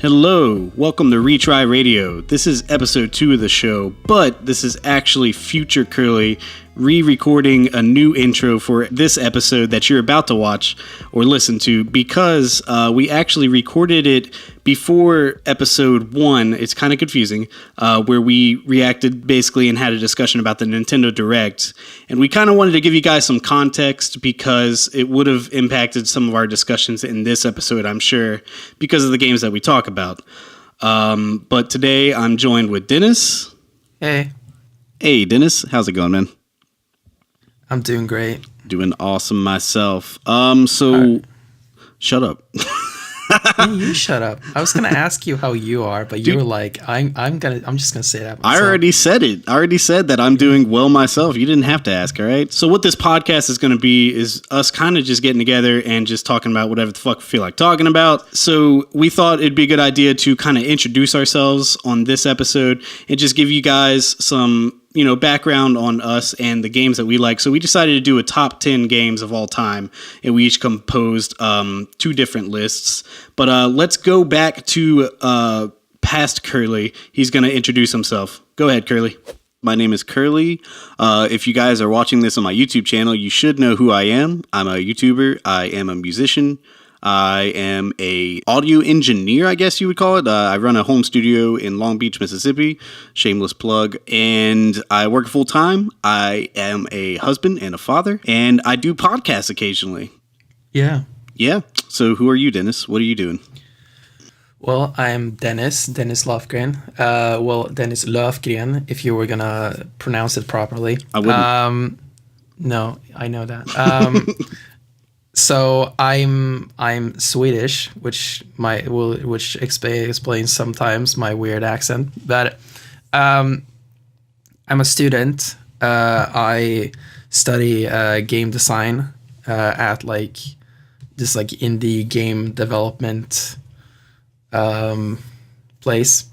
Hello, welcome to Retry Radio. This is episode 2 of the show, but this is actually future Kerley re-recording a new intro for this episode that you're about to watch or listen to because we actually recorded it before episode 1. It's kind of confusing, where we reacted basically and had a discussion about the Nintendo Direct. And we kind of wanted to give you guys some context because it would have impacted some of our discussions in this episode, I'm sure, because of the games that we talk about. But today I'm joined with Dennis. Hey. Hey, Dennis. How's it going, man? I'm doing great. Doing awesome myself. Shut up. Hey, you shut up. I was gonna ask you how you are, but you were like, I'm just gonna say that myself. I already said it. I already said that I'm doing well myself. You didn't have to ask, all right? So what this podcast is gonna be is us kind of just getting together and just talking about whatever the fuck we feel like talking about. So we thought it'd be a good idea to kind of introduce ourselves on this episode and just give you guys some background on us and the games that we like. So we decided to do a top 10 games of all time, and we each composed 2 different lists. But let's go back to past Kerley. He's going to introduce himself. Go ahead, Kerley. My name is Kerley. If you guys are watching this on my YouTube channel, you should know who I am. I'm a YouTuber. I am a musician. I am a audio engineer, I guess you would call it. I run a home studio in Long Beach, Mississippi. Shameless plug. And I work full time. I am a husband and a father, and I do podcasts occasionally. Yeah. So who are you, Dennis? What are you doing? Well, I'm Dennis Löfgren. Dennis Löfgren, if you were gonna pronounce it properly. I wouldn't. No, I know that. So I'm Swedish, which explains sometimes my weird accent. But I'm a student. I study game design at this indie game development place.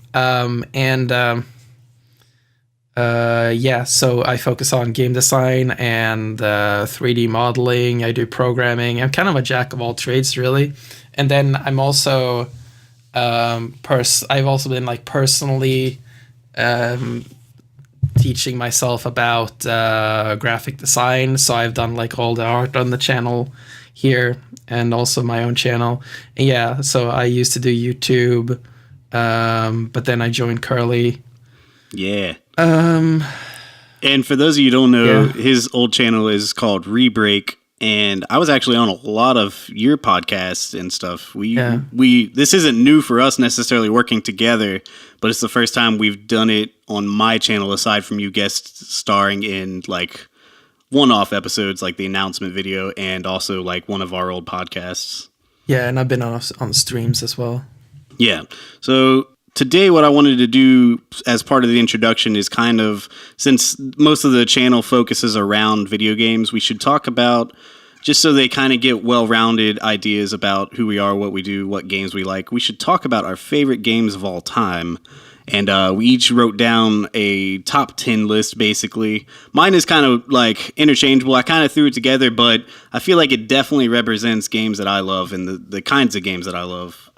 So I focus on game design and 3D modeling. I do programming. I'm kind of a jack of all trades, really. And then I'm also I've also been personally teaching myself about graphic design. So I've done all the art on the channel here and also my own channel. And yeah, so I used to do YouTube, but then I joined Kerley. Yeah. And for those of you who don't know, his old channel is called Rebreak, and I was actually on a lot of your podcasts and stuff. This isn't new for us necessarily working together, but it's the first time we've done it on my channel aside from you guest starring in one-off episodes like the announcement video and also one of our old podcasts. Yeah, and I've been on streams as well. Yeah. So today, what I wanted to do as part of the introduction is kind of, since most of the channel focuses around video games, we should talk about, just so they kind of get well-rounded ideas about who we are, what we do, what games we like, we should talk about our favorite games of all time. And we each wrote down a top 10 list, basically. Mine is kind of interchangeable. I kind of threw it together, but I feel like it definitely represents games that I love and the kinds of games that I love.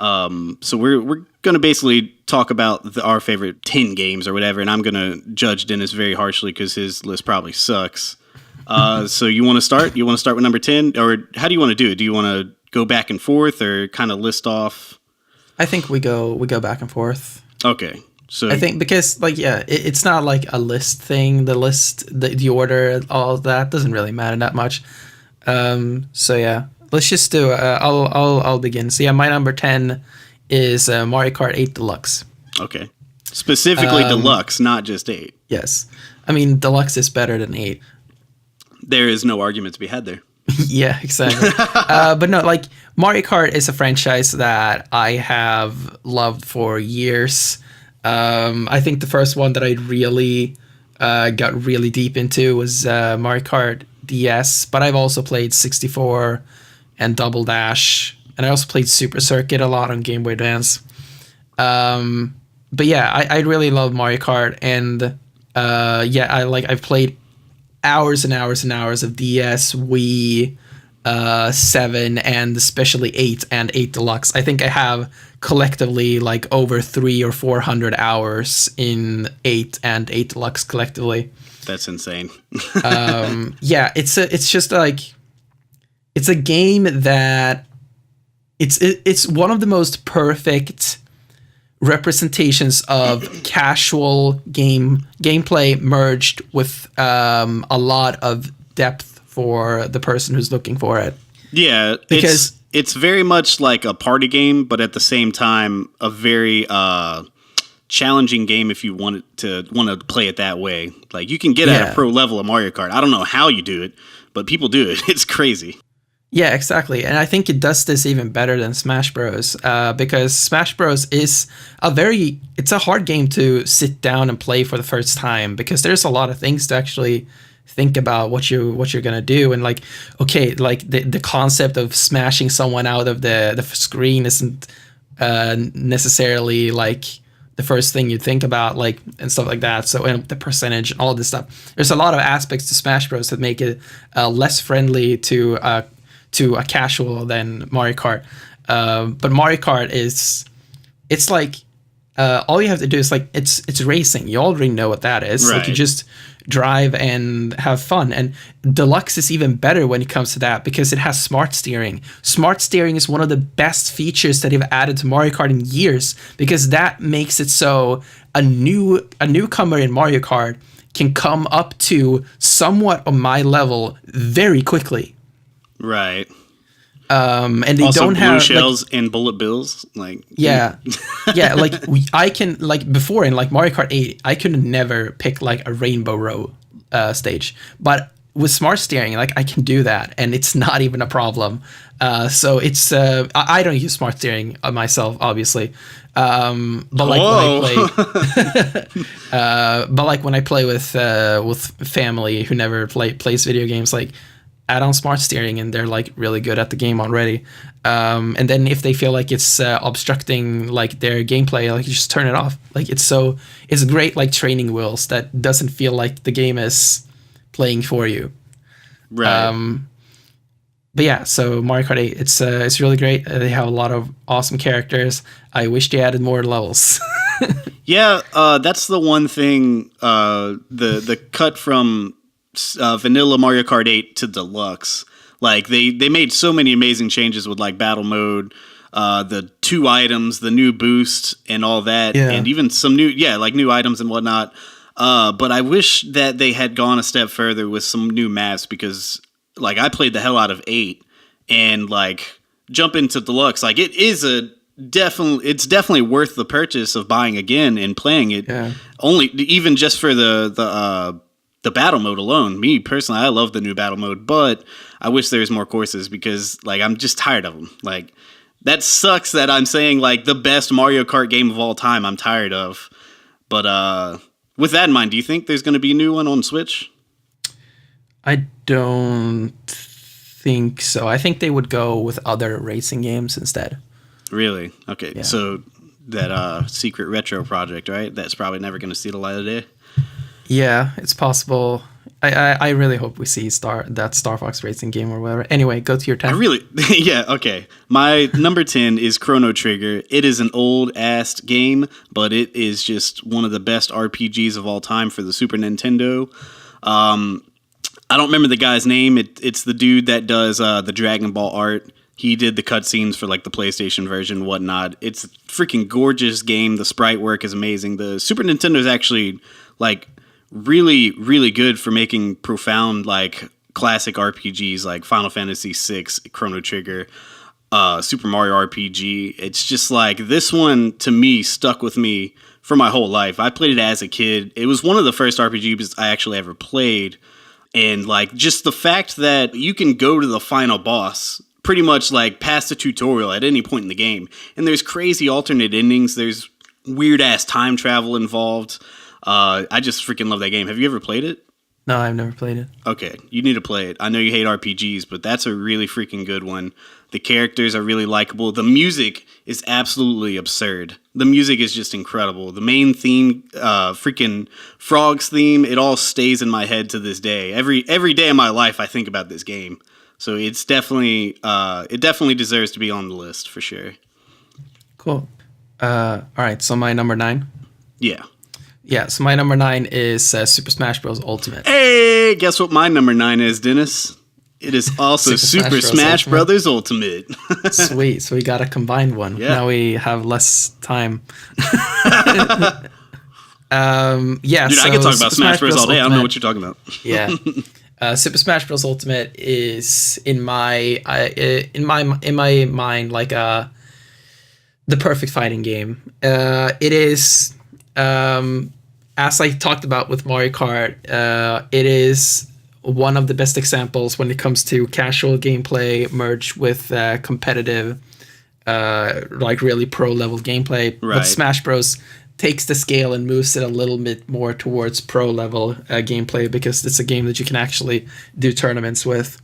So we're going to basically talk about our favorite 10 games or whatever, and I'm going to judge Dennis very harshly because his list probably sucks. So you want to start? You want to start with number 10? Or how do you want to do it? Do you want to go back and forth or kind of list off? I think we go back and forth. Okay. So I think because it's not a list thing. The list, the order, all that doesn't really matter that much. So yeah, let's just do. I'll begin. So yeah, my number 10 is Mario Kart 8 Deluxe. Okay, specifically Deluxe, not just 8. Yes, I mean Deluxe is better than 8. There is no argument to be had there. Yeah, exactly. But no, Mario Kart is a franchise that I have loved for years. I think the first one that I really got really deep into was Mario Kart DS, but I've also played 64 and Double Dash, and I also played Super Circuit a lot on Game Boy Advance. But yeah, I really love Mario Kart, and I've played hours and hours and hours of DS, Wii, 7 and especially 8 and 8 Deluxe. I think I have collectively like over 300 or 400 hours in 8 and 8 Deluxe collectively. That's insane. Yeah, it's just like it's a game that it's one of the most perfect representations of casual gameplay merged with a lot of depth for the person who's looking for it. Yeah, because it's very much like a party game, but at the same time a very challenging game if you want to play it that way. Like you can get at a pro level of Mario Kart. I don't know how you do it, but people do it. It's crazy. Yeah, exactly. And I think it does this even better than Smash Bros. Because Smash Bros is it's a hard game to sit down and play for the first time, because there's a lot of things to actually think about what you're gonna do. And like, okay, like the concept of smashing someone out of the screen isn't necessarily like the first thing you think about, like, and stuff like that. So, and the percentage and all of this stuff. There's a lot of aspects to Smash Bros that make it less friendly to a casual than Mario Kart. But Mario Kart it's like all you have to do is like it's racing. You already know what that is. Right. Like you just drive and have fun. And Deluxe is even better when it comes to that because it has smart steering. Smart steering is one of the best features that they've added to Mario Kart in years, because that makes it so a newcomer in Mario Kart can come up to somewhat of my level very quickly. Right. And they also, don't have blue shells and bullet bills. Like, yeah. Like I can, like, before in like Mario Kart 8, I could never pick like a rainbow row stage, but with smart steering, like I can do that, and it's not even a problem. So it's I don't use smart steering myself, obviously. But like when I play with family who never plays video games, like, add on smart steering and they're like really good at the game already. And then if they feel like it's obstructing like their gameplay, like you just turn it off. Like it's great, like training wheels that doesn't feel like the game is playing for you. Right. But yeah, so Mario Kart 8, it's really great. They have a lot of awesome characters. I wish they added more levels. Yeah, that's the one thing. The cut from vanilla Mario Kart 8 to Deluxe, like they made so many amazing changes with like battle mode, the 2 items, the new boost, and all that, and even some new items and whatnot. But I wish that they had gone a step further with some new maps, because like I played the hell out of 8, and like jump into Deluxe, like it's definitely worth the purchase of buying again and playing it. Yeah. Only even just for the battle mode alone. Me personally, I love the new battle mode, but I wish there was more courses, because like I'm just tired of them. Like that sucks that I'm saying like the best Mario Kart game of all time I'm tired of. But with that in mind, do you think there's going to be a new one on Switch? I don't think so. I think they would go with other racing games instead. Really? Okay. Yeah. So that secret retro project, right? That's probably never going to see the light of day. Yeah, it's possible. I really hope we see that Star Fox Racing game or whatever. Anyway, go to your 10. Yeah, okay. My number 10 is Chrono Trigger. It is an old-ass game, but it is just one of the best RPGs of all time for the Super Nintendo. I don't remember the guy's name. It's the dude that does the Dragon Ball art. He did the cutscenes for like the PlayStation version, whatnot. It's a freaking gorgeous game. The sprite work is amazing. The Super Nintendo is actually like really, really good for making profound, like, classic RPGs like Final Fantasy VI, Chrono Trigger, Super Mario RPG. It's just like, this one, to me, stuck with me for my whole life. I played it as a kid. It was one of the first RPGs I actually ever played. And, like, just the fact that you can go to the final boss pretty much, like, past the tutorial at any point in the game. And there's crazy alternate endings. There's weird-ass time travel involved. I just freaking love that game. Have you ever played it? No, I've never played it. Okay, you need to play it. I know you hate RPGs, but that's a really freaking good one. The characters are really likable. The music is absolutely absurd. The music is just incredible. The main theme, freaking Frog's theme, it all stays in my head to this day. Every day of my life, I think about this game. So it's definitely it definitely deserves to be on the list for sure. Cool. All right, so my number 9. Yeah. Yeah, so my number 9 is Super Smash Bros. Ultimate. Hey, guess what my number 9 is, Dennis? It is also Super Smash Brothers Ultimate. Sweet, so we got a combined one. Yeah. Now we have less time. Yeah, Dude, so I can talk about Smash Bros all day. Ultimate, I don't know what you're talking about. Yeah. Super Smash Bros. Ultimate is in my mind like the perfect fighting game. It is, as I talked about with Mario Kart, it is one of the best examples when it comes to casual gameplay merged with competitive, like really pro level gameplay. Right. But Smash Bros. Takes the scale and moves it a little bit more towards pro level gameplay because it's a game that you can actually do tournaments with.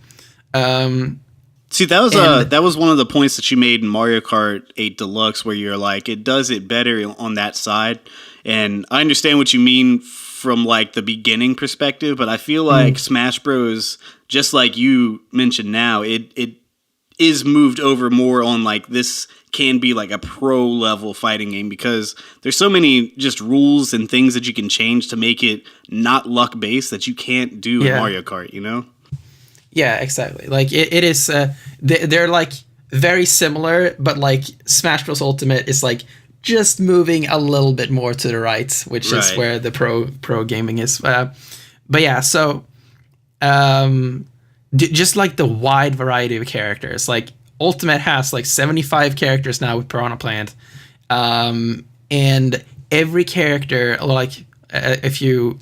See, that was one of the points that you made in Mario Kart 8 Deluxe, where you're like, it does it better on that side. And I understand what you mean from like the beginning perspective, but I feel like Smash Bros, just like you mentioned now, it is moved over more on like this can be like a pro level fighting game because there's so many just rules and things that you can change to make it not luck based that you can't do in Mario Kart, you know? Yeah, exactly. Like it is, they're like very similar, but like Smash Bros. Ultimate is like just moving a little bit more to the right, which is where the pro gaming is. But yeah, so just like the wide variety of characters, like Ultimate has like 75 characters now with Piranha Plant, and every character, like if you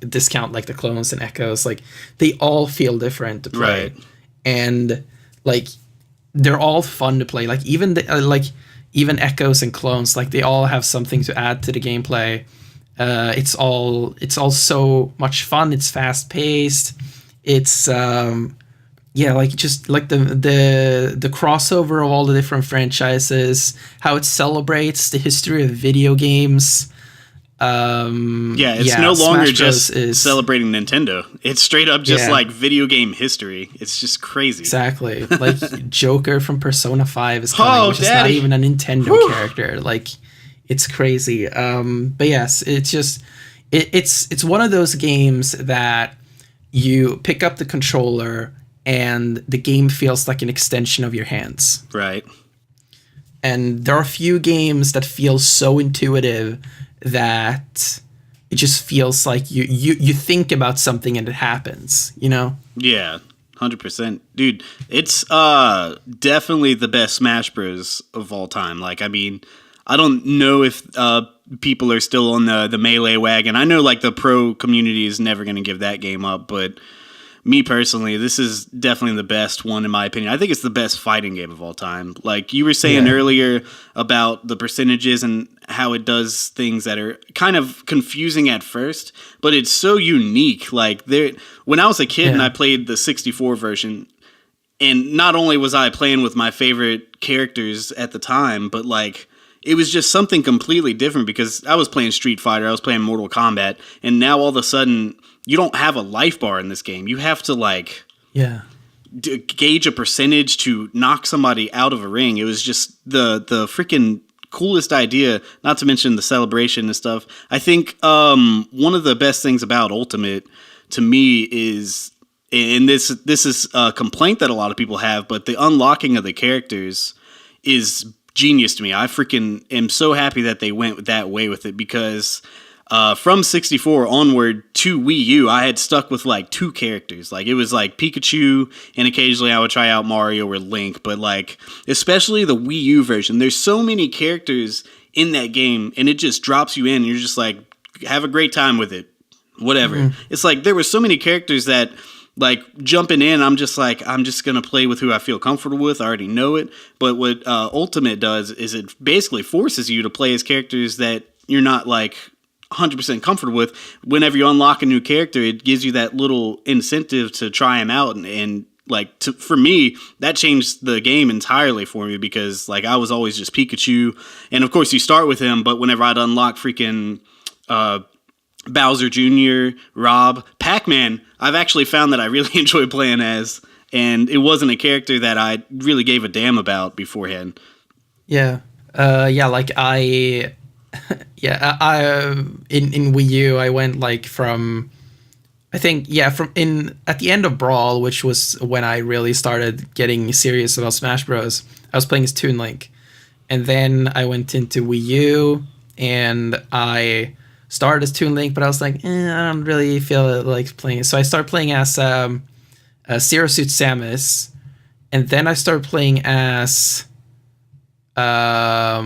discount like the clones and echoes, like they all feel different to play, right? And like they're all fun to play. Like even even echoes and clones, like they all have something to add to the gameplay. It's all so much fun. It's fast paced. It's like just like the crossover of all the different franchises, how it celebrates the history of video games. It's no longer Smash just is celebrating Nintendo. It's straight up just like video game history. It's just crazy. Exactly. Like Joker from Persona 5 is coming, which is not even a Nintendo character. Like it's crazy. But yes, it's just it's one of those games that you pick up the controller and the game feels like an extension of your hands. Right. And there are a few games that feel so intuitive that it just feels like you think about something and it happens, you know? Yeah, 100%. Dude, it's definitely the best Smash Bros. Of all time. Like, I mean, I don't know if people are still on the Melee wagon. I know, like, the pro community is never going to give that game up, but me personally, this is definitely the best one in my opinion. I think it's the best fighting game of all time. Like you were saying earlier about the percentages and how it does things that are kind of confusing at first, but it's so unique. Like when I was a kid and I played the 64 version, and not only was I playing with my favorite characters at the time, but like it was just something completely different because I was playing Street Fighter, I was playing Mortal Kombat, and now all of a sudden you don't have a life bar in this game. You have to like gauge a percentage to knock somebody out of a ring. It was just the freaking coolest idea, not to mention the celebration and stuff. I think one of the best things about Ultimate to me is, and this is a complaint that a lot of people have, but the unlocking of the characters is genius to me. I freaking am so happy that they went that way with it because from 64 onward to Wii U, I had stuck with like 2 characters. Like it was like Pikachu, and occasionally I would try out Mario or Link. But like, especially the Wii U version, there's so many characters in that game, and it just drops you in, and you're just like, have a great time with it. Whatever. Mm-hmm. It's like there were so many characters that, like, jumping in, I'm just like, I'm just going to play with who I feel comfortable with. I already know it. But what Ultimate does is it basically forces you to play as characters that you're not like 100% comfortable with. Whenever you unlock a new character, it gives you that little incentive to try him out, and like for me, that changed the game entirely for me because like I was always just Pikachu, and of course you start with him, but whenever I'd unlock freaking Bowser Jr., Rob, Pac-Man, I've actually found that I really enjoy playing as and it wasn't a character that I really gave a damn about beforehand. Yeah. Like I in Wii U I went like from at the end of Brawl, which was when I really started getting serious about Smash Bros. I was playing as Toon Link, and then I went into Wii U and I started as Toon Link, but I was like, I don't really feel like playing. So I started playing as Zero Suit Samus, and then I started playing as Lil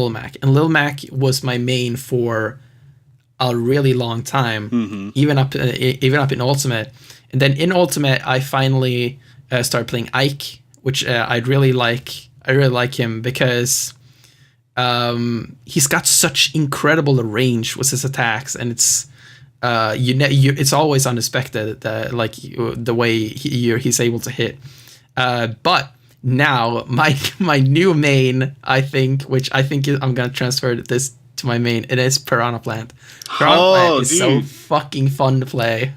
Mac, and Lil Mac was my main for a really long time, even up in Ultimate. And then in Ultimate, I finally started playing Ike, which I really like. I really like him because he's got such incredible range with his attacks, and it's it's always unexpected, like the way he's able to hit. But now my new main, I think, I'm gonna transfer this to my main. It is Piranha Plant. Piranha Plant is so fucking fun to play.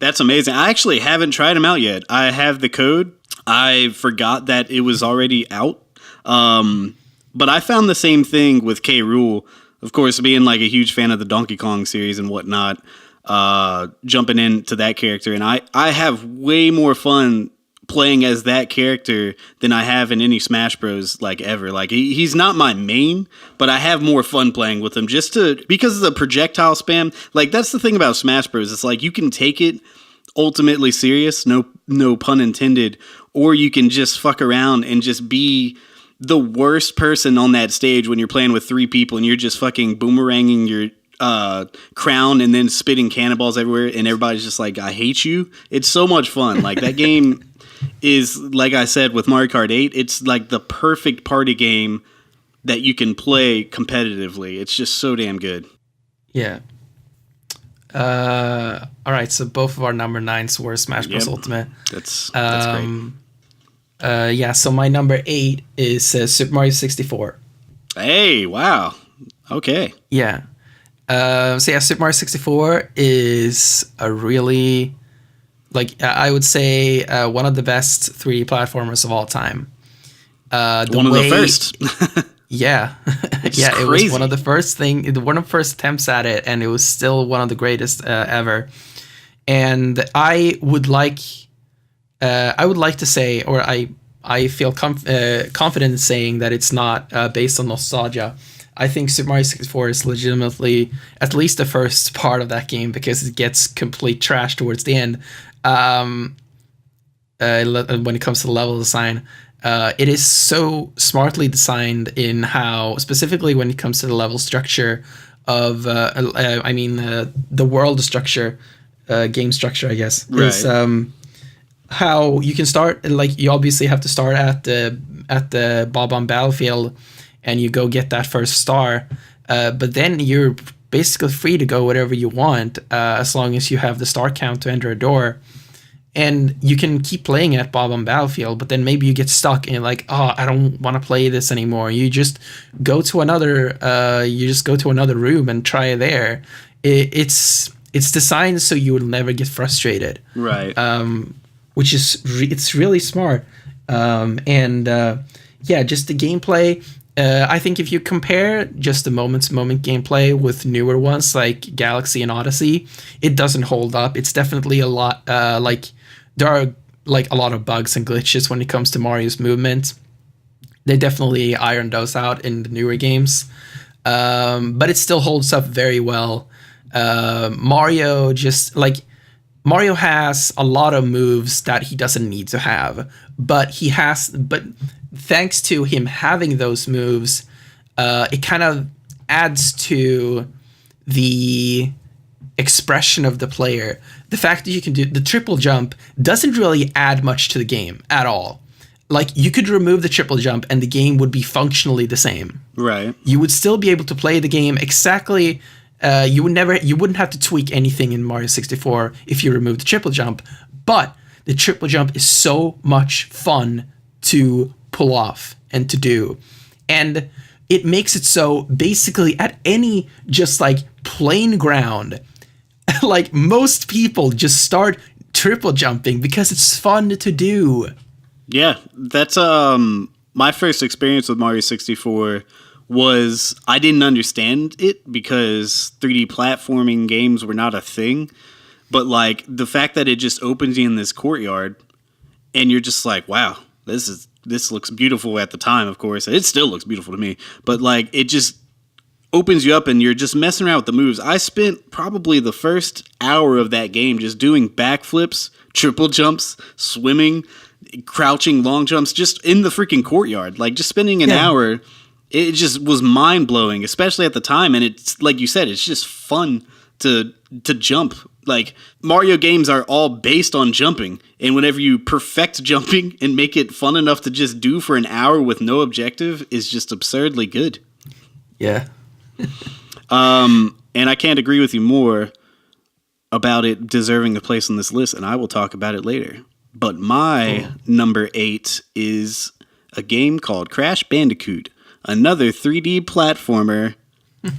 That's amazing. I actually haven't tried him out yet. I have the code. I forgot that it was already out. But I found the same thing with K. Rool. Of course, being like a huge fan of the Donkey Kong series and whatnot, jumping into that character. And I have way more fun playing as that character than I have in any Smash Bros. Like ever. Like he's not my main, but I have more fun playing with him because of the projectile spam. Like that's the thing about Smash Bros. It's like you can take it ultimately serious, no pun intended, or you can just fuck around and just be the worst person on that stage when you're playing with 3 people and you're just fucking boomeranging your crown and then spitting cannonballs everywhere and everybody's just like, I hate you. It's so much fun. Like that game is, like I said, with Mario Kart 8, it's like the perfect party game that you can play competitively. It's just so damn good. Yeah. All right, so both of our number 9s were Smash Bros. Ultimate. That's great. So my number 8 is Super Mario 64. Hey, wow. Okay. Yeah. Super Mario 64 is a really, like, I would say one of the best 3D platformers of all time. One of the first. Yeah. Yeah, crazy. It was one of the first attempts at it, and it was still one of the greatest ever. And I would like to say, or I feel confident in saying that it's not based on nostalgia. I think Super Mario 64 is legitimately at least the first part of that game, because it gets complete trash towards the end. When it comes to the level design, it is so smartly designed in how, specifically when it comes to the level structure of, the world structure, game structure, I guess. Right. Is, how you can start, like, you obviously have to start at the Bob-omb Battlefield, and you go get that first star, but then you're basically free to go whatever you want, as long as you have the star count to enter a door. And you can keep playing at Bob-omb Battlefield, but then maybe you get stuck and you're like, oh, I don't want to play this anymore. You just go to another room and try it there. It's designed so you will never get frustrated. Right. Which is it's really smart. Just the gameplay. I think if you compare just the moment-to-moment gameplay with newer ones like Galaxy and Odyssey, it doesn't hold up. It's definitely a lot there are like a lot of bugs and glitches when it comes to Mario's movement. They definitely ironed those out in the newer games, but it still holds up very well. Mario has a lot of moves that he doesn't need to have, but thanks to him having those moves, it kind of adds to the expression of the player. The fact that you can do the triple jump doesn't really add much to the game at all. Like, you could remove the triple jump and the game would be functionally the same. Right. You would still be able to play the game exactly. You wouldn't have to tweak anything in Mario 64 if you remove the triple jump, but the triple jump is so much fun to pull off and to do. And it makes it so basically at any just like plain ground, like most people just start triple jumping because it's fun to do. Yeah, that's my first experience with Mario 64 was I didn't understand it because 3D platforming games were not a thing. But like the fact that it just opens you in this courtyard and you're just like, wow, this looks beautiful at the time, of course. It still looks beautiful to me. But like it just opens you up and you're just messing around with the moves. I spent probably the first hour of that game just doing backflips, triple jumps, swimming, crouching long jumps just in the freaking courtyard. Like just spending an hour, it just was mind-blowing, especially at the time. And it's like you said, it's just fun to jump. Like Mario games are all based on jumping, and whenever you perfect jumping and make it fun enough to just do for an hour with no objective is just absurdly good. Yeah. And I can't agree with you more about it deserving a place on this list, and I will talk about it later. But my number 8 is a game called Crash Bandicoot, another 3D platformer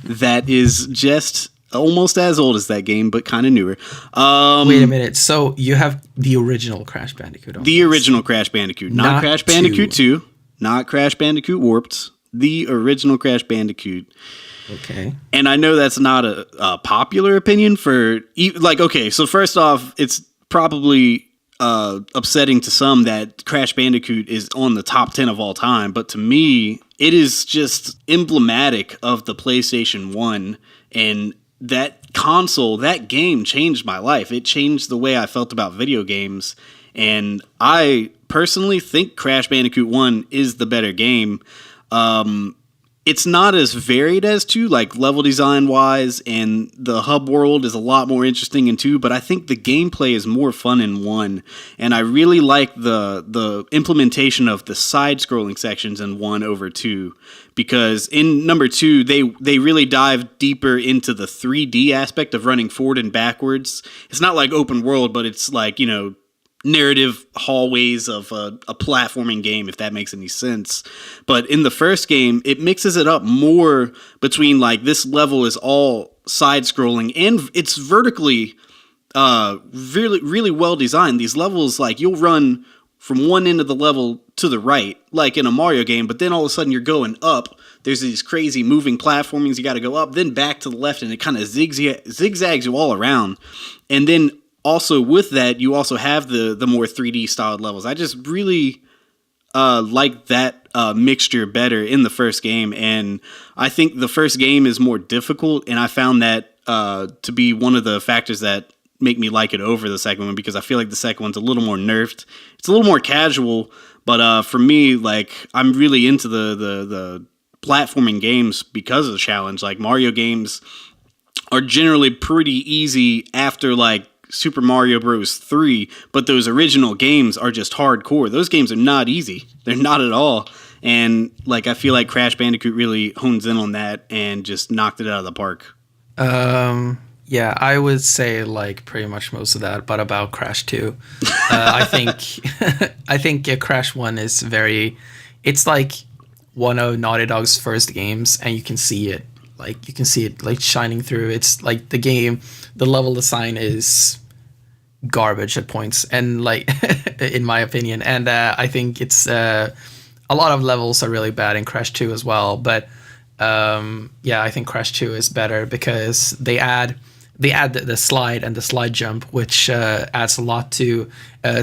that is just almost as old as that game, but kind of newer. Wait a minute. So you have the original Crash Bandicoot. The original Crash Bandicoot. Not Crash Bandicoot 2. Not Crash Bandicoot Warped. The original Crash Bandicoot. Okay. And I know that's not a popular opinion for... Like, okay, so first off, it's probably upsetting to some that Crash Bandicoot is on the top 10 of all time. But to me, it is just emblematic of the PlayStation 1 and... that console, that game changed my life. It changed the way I felt about video games. And I personally think Crash Bandicoot 1 is the better game. It's not as varied as 2, like level design wise, and the hub world is a lot more interesting in 2, but I think the gameplay is more fun in 1. And I really like the implementation of the side-scrolling sections in 1 over 2. Because in number 2, they really dive deeper into the 3D aspect of running forward and backwards. It's not like open world, but it's like, you know, narrative hallways of a platforming game, if that makes any sense. But in the first game, it mixes it up more between like this level is all side-scrolling and it's vertically really, really well designed. These levels, like you'll run from one end of the level to the right, like in a Mario game, but then all of a sudden you're going up. There's these crazy moving platformings. You got to go up, then back to the left, and it kind of zigzags you all around. And then also with that, you also have the more 3D styled levels. I just really like that mixture better in the first game. And I think the first game is more difficult, and I found that to be one of the factors that make me like it over the second one, because I feel like the second one's a little more nerfed. It's a little more casual, but for me, like, I'm really into the platforming games because of the challenge. Like, Mario games are generally pretty easy after, like, Super Mario Bros. 3, but those original games are just hardcore. Those games are not easy. They're not at all. And, like, I feel like Crash Bandicoot really hones in on that and just knocked it out of the park. Yeah, I would say like pretty much most of that, but about Crash 2, I think Crash 1 is it's like one of Naughty Dog's first games, and you can see it like shining through. It's like the level design is garbage at points, and like in my opinion, and I think it's a lot of levels are really bad in Crash 2 as well, but yeah, I think Crash 2 is better because they add the slide and the slide jump, which adds a lot to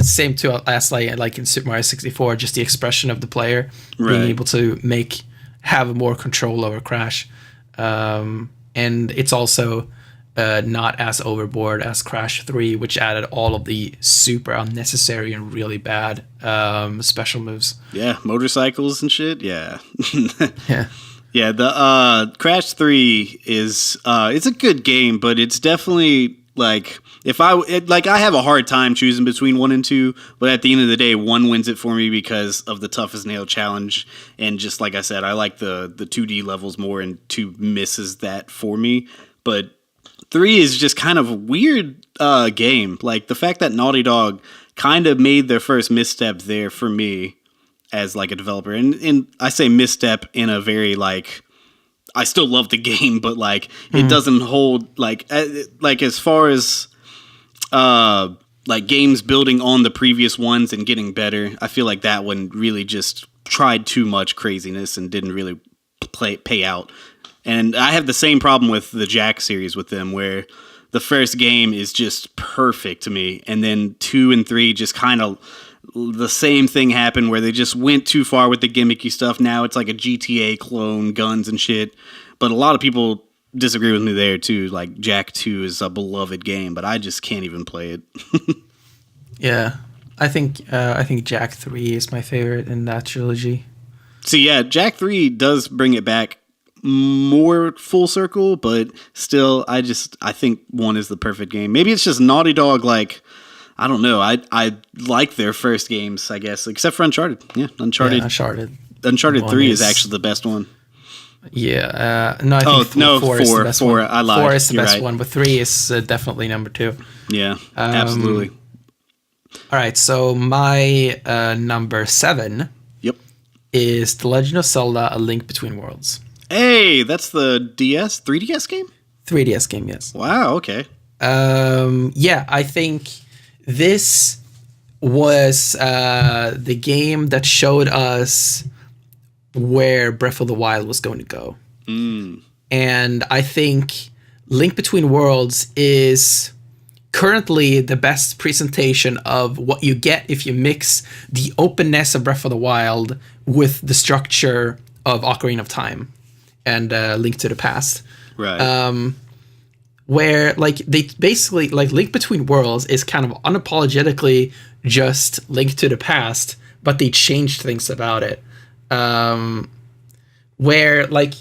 same to as like in Super Mario 64, just the expression of the player being able to have more control over Crash, and it's also not as overboard as Crash 3, which added all of the super unnecessary and really bad special moves. Yeah, motorcycles and shit. Yeah. Yeah. Yeah, the Crash 3 is it's a good game, but it's definitely like I have a hard time choosing between 1 and 2, but at the end of the day, 1 wins it for me because of the tough as nail challenge, and just like I said, I like the 2D levels more, and 2 misses that for me. But 3 is just kind of a weird game. Like the fact that Naughty Dog kind of made their first misstep there for me as like a developer, and I say misstep in a very like, I still love the game, but like it doesn't hold like as far as like games building on the previous ones and getting better. I feel like that one really just tried too much craziness and didn't really pay out. And I have the same problem with the Jack series with them, where the first game is just perfect to me, and then 2 and 3 just kind of the same thing happened where they just went too far with the gimmicky stuff. Now it's like a GTA clone, guns and shit. But a lot of people disagree with me there too. Like Jack 2 is a beloved game, but I just can't even play it. Yeah, I think Jack 3 is my favorite in that trilogy. So yeah, Jack 3 does bring it back more full circle, but still, I think 1 is the perfect game. Maybe it's just Naughty Dog, like, I don't know. I like their first games, I guess, except for Uncharted. Yeah, Uncharted 3 is actually the best one. Yeah, no, I think 4 is the best one. I lied. 4 is the best one, but 3 is definitely number 2. Yeah, absolutely. All right, so my number 7 is The Legend of Zelda: A Link Between Worlds. Hey, that's the 3DS game? 3DS game, yes. Wow, okay. Yeah, I think this was the game that showed us where Breath of the Wild was going to go. And I think Link Between Worlds is currently the best presentation of what you get if you mix the openness of Breath of the Wild with the structure of Ocarina of Time and Link to the Past. Right. Where like they basically like Link Between Worlds is kind of unapologetically just Link to the Past, but they changed things about it. Where like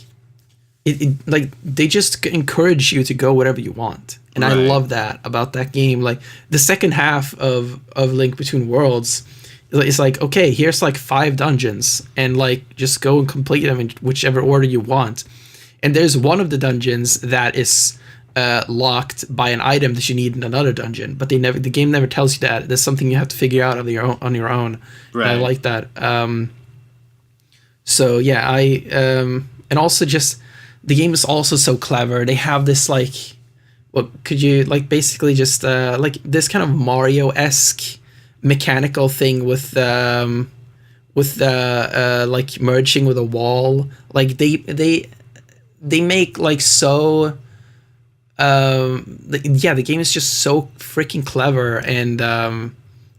it like they just encourage you to go whatever you want. And right. I love that about that game. Like the second half of Link Between Worlds is like, okay, here's like 5 dungeons and like just go and complete them in whichever order you want. And there's one of the dungeons that is locked by an item that you need in another dungeon, but the game never tells you that. There's something you have to figure out on your own. Right. I like that. So yeah, and also just the game is also so clever. They have this like, what could you like basically just like this kind of Mario-esque mechanical thing with like merging with a wall. Like they make like so the game is just so freaking clever, and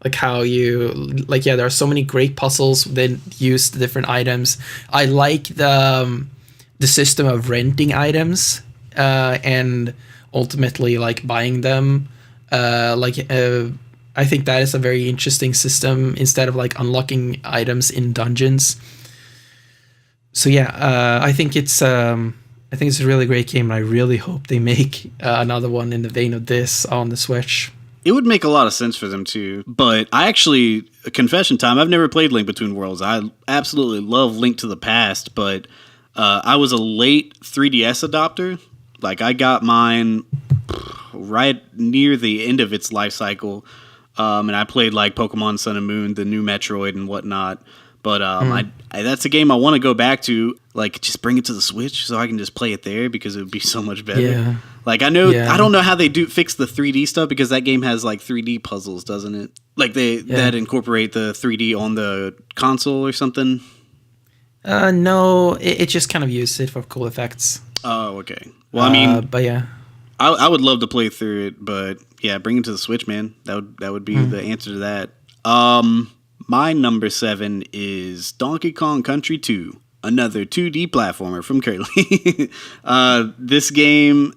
like how you like there are so many great puzzles that use the different items. I like the system of renting items and ultimately like buying them. I think that is a very interesting system instead of like unlocking items in dungeons. So yeah, I think it's a really great game, and I really hope they make another one in the vein of this on the Switch. It would make a lot of sense for them too. But I actually, confession time, I've never played Link Between Worlds. I absolutely love Link to the Past, but I was a late 3DS adopter. Like I got mine right near the end of its life cycle. And I played like Pokemon Sun and Moon, the new Metroid and whatnot. But I that's a game I want to go back to. Like, just bring it to the Switch so I can just play it there because it would be so much better. Yeah. Like, I don't know how they fix the 3D stuff because that game has like 3D puzzles, doesn't it? Like that incorporate the 3D on the console or something. No, it just kind of uses it for cool effects. Oh, okay. Well, I mean, but yeah, I would love to play through it, but yeah, bring it to the Switch, man. That would be the answer to that. My number 7 is Donkey Kong Country 2, another 2D platformer from Kerley. This game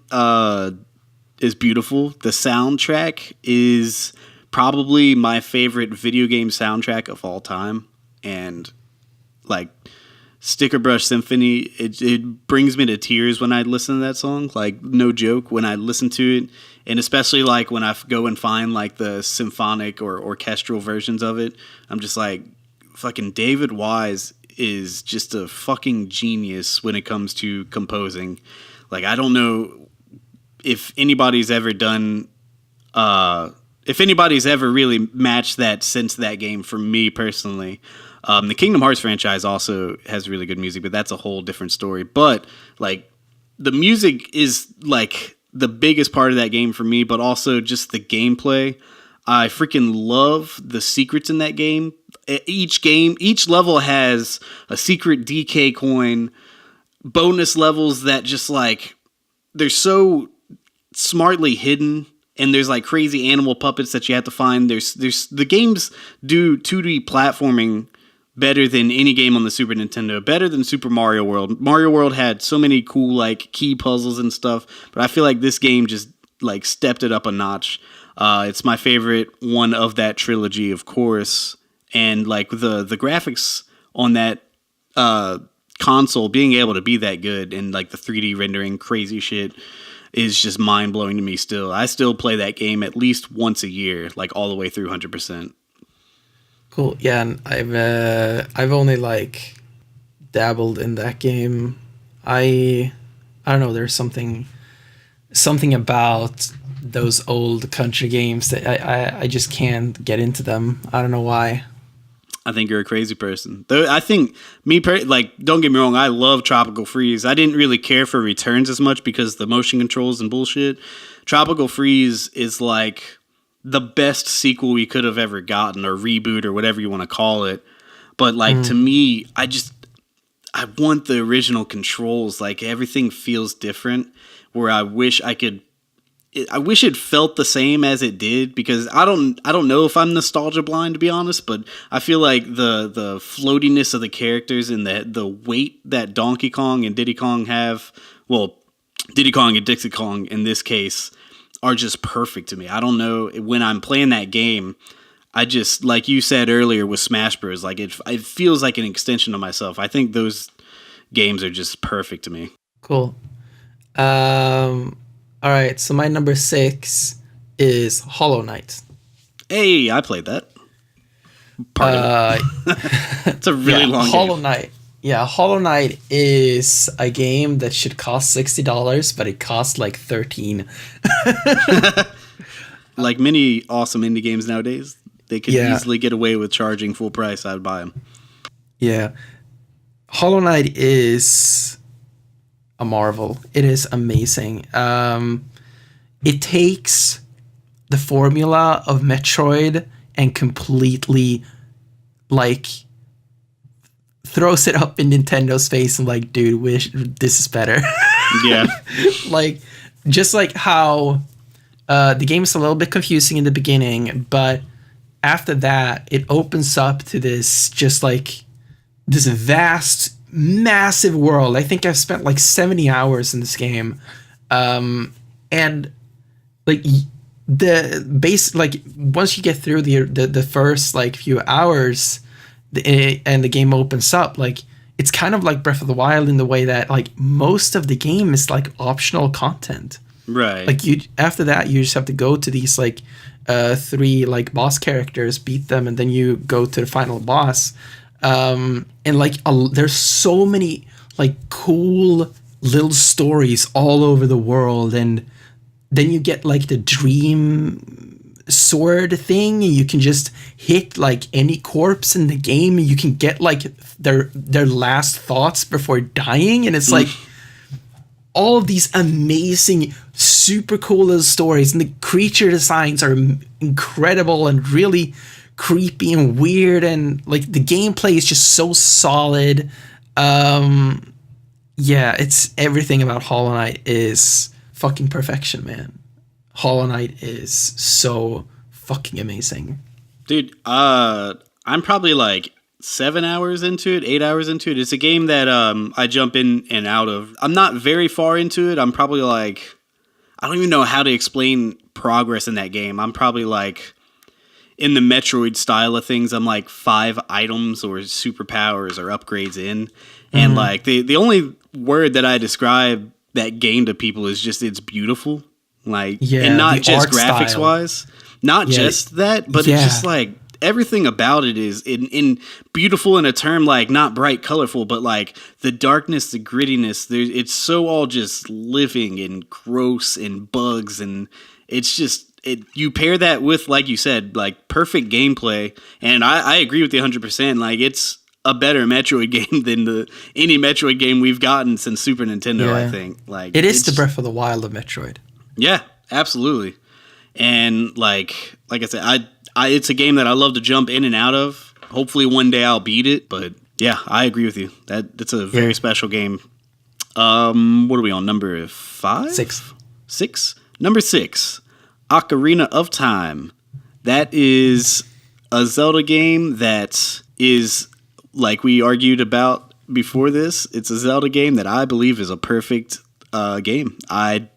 is beautiful. The soundtrack is probably my favorite video game soundtrack of all time, and like Sticker Brush Symphony, it brings me to tears when I listen to that song. Like, no joke, when I listen to it. And especially like when I go and find like the symphonic or orchestral versions of it, I'm just like, fucking David Wise is just a fucking genius when it comes to composing. Like, I don't know if anybody's ever done, if anybody's ever really matched that since that game for me personally. The Kingdom Hearts franchise also has really good music, but that's a whole different story. But like, the music is like the biggest part of that game for me, but also just the gameplay. I freaking love the secrets in that game. Each level has a secret DK coin, bonus levels that just like, they're so smartly hidden, and there's like crazy animal puppets that you have to find. There's the games do 2D platforming better than any game on the Super Nintendo, better than Super Mario World. Mario World had so many cool like key puzzles and stuff, but I feel like this game just like stepped it up a notch. It's my favorite one of that trilogy, of course, and like the graphics on that console being able to be that good, and like the 3D rendering crazy shit is just mind blowing to me. Still, I still play that game at least once a year, like all the way through 100%. Cool. Yeah, and I've only like dabbled in that game. I don't know. There's something about those old country games that I just can't get into them. I don't know why. I think you're a crazy person. Though I think like, don't get me wrong, I love Tropical Freeze. I didn't really care for Returns as much because the motion controls and bullshit. Tropical Freeze is like the best sequel we could have ever gotten, or reboot, or whatever you want to call it. But like, to me, I want the original controls. Like, everything feels different, where I wish it felt the same as it did, because I don't know if I'm nostalgia blind, to be honest, but I feel like the floatiness of the characters and the weight that Donkey Kong and Diddy Kong have, well, Diddy Kong and Dixie Kong in this case, are just perfect to me. I don't know, when I'm playing that game, I just, like you said earlier with Smash Bros, like it feels like an extension of myself. I think those games are just perfect to me. Cool. All right, so my number 6 is Hollow Knight. Hey, I played that. It's a really long Hollow game. Knight. Yeah, Hollow Knight is a game that should cost $60, but it costs like $13. Like many awesome indie games nowadays, they could easily get away with charging full price. I'd buy them. Yeah. Hollow Knight is a marvel. It is amazing. It takes the formula of Metroid and completely like throws it up in Nintendo's face and like, dude, wish this is better. Yeah. Like, just like how the game is a little bit confusing in the beginning, but after that it opens up to this just like this vast, massive world. I think I've spent like 70 hours in this game, and like the base, like once you get through the first like few hours, and the game opens up, like it's kind of like Breath of the Wild in the way that like most of the game is like optional content. Right. Like after that you just have to go to these like 3 like boss characters, beat them, and then you go to the final boss. And like there's so many like cool little stories all over the world, and then you get like the dream sword thing, and you can just hit like any corpse in the game, and you can get like their last thoughts before dying, and it's like all of these amazing, super cool little stories, and the creature designs are incredible and really creepy and weird, and like the gameplay is just so solid. Yeah, it's everything about Hollow Knight is fucking perfection, man. Hollow Knight is so fucking amazing. Dude, I'm probably like 7 hours into it, 8 hours into it. It's a game that I jump in and out of. I'm not very far into it. I'm probably like, I don't even know how to explain progress in that game. I'm probably like, in the Metroid style of things, I'm like 5 items or superpowers or upgrades in. And like the only word that I describe that game to people is just it's beautiful. Like, and not just graphics wise, not just that, but it's just like everything about it is in beautiful in a term like not bright, colorful, but like the darkness, the grittiness. It's so all just living and gross and bugs, and it's just you pair that with, like you said, like perfect gameplay, and I agree with you 100%. Like it's a better Metroid game than any Metroid game we've gotten since Super Nintendo. I think like it is the Breath of the Wild of Metroid. Yeah, absolutely. And like I said, I it's a game that I love to jump in and out of. Hopefully one day I'll beat it, but yeah, I agree with you. That's a very special game. What are we on? Number 5? 6? Number 6, Ocarina of Time. That is a Zelda game that is, like we argued about before this, it's a Zelda game that I believe is a perfect game. I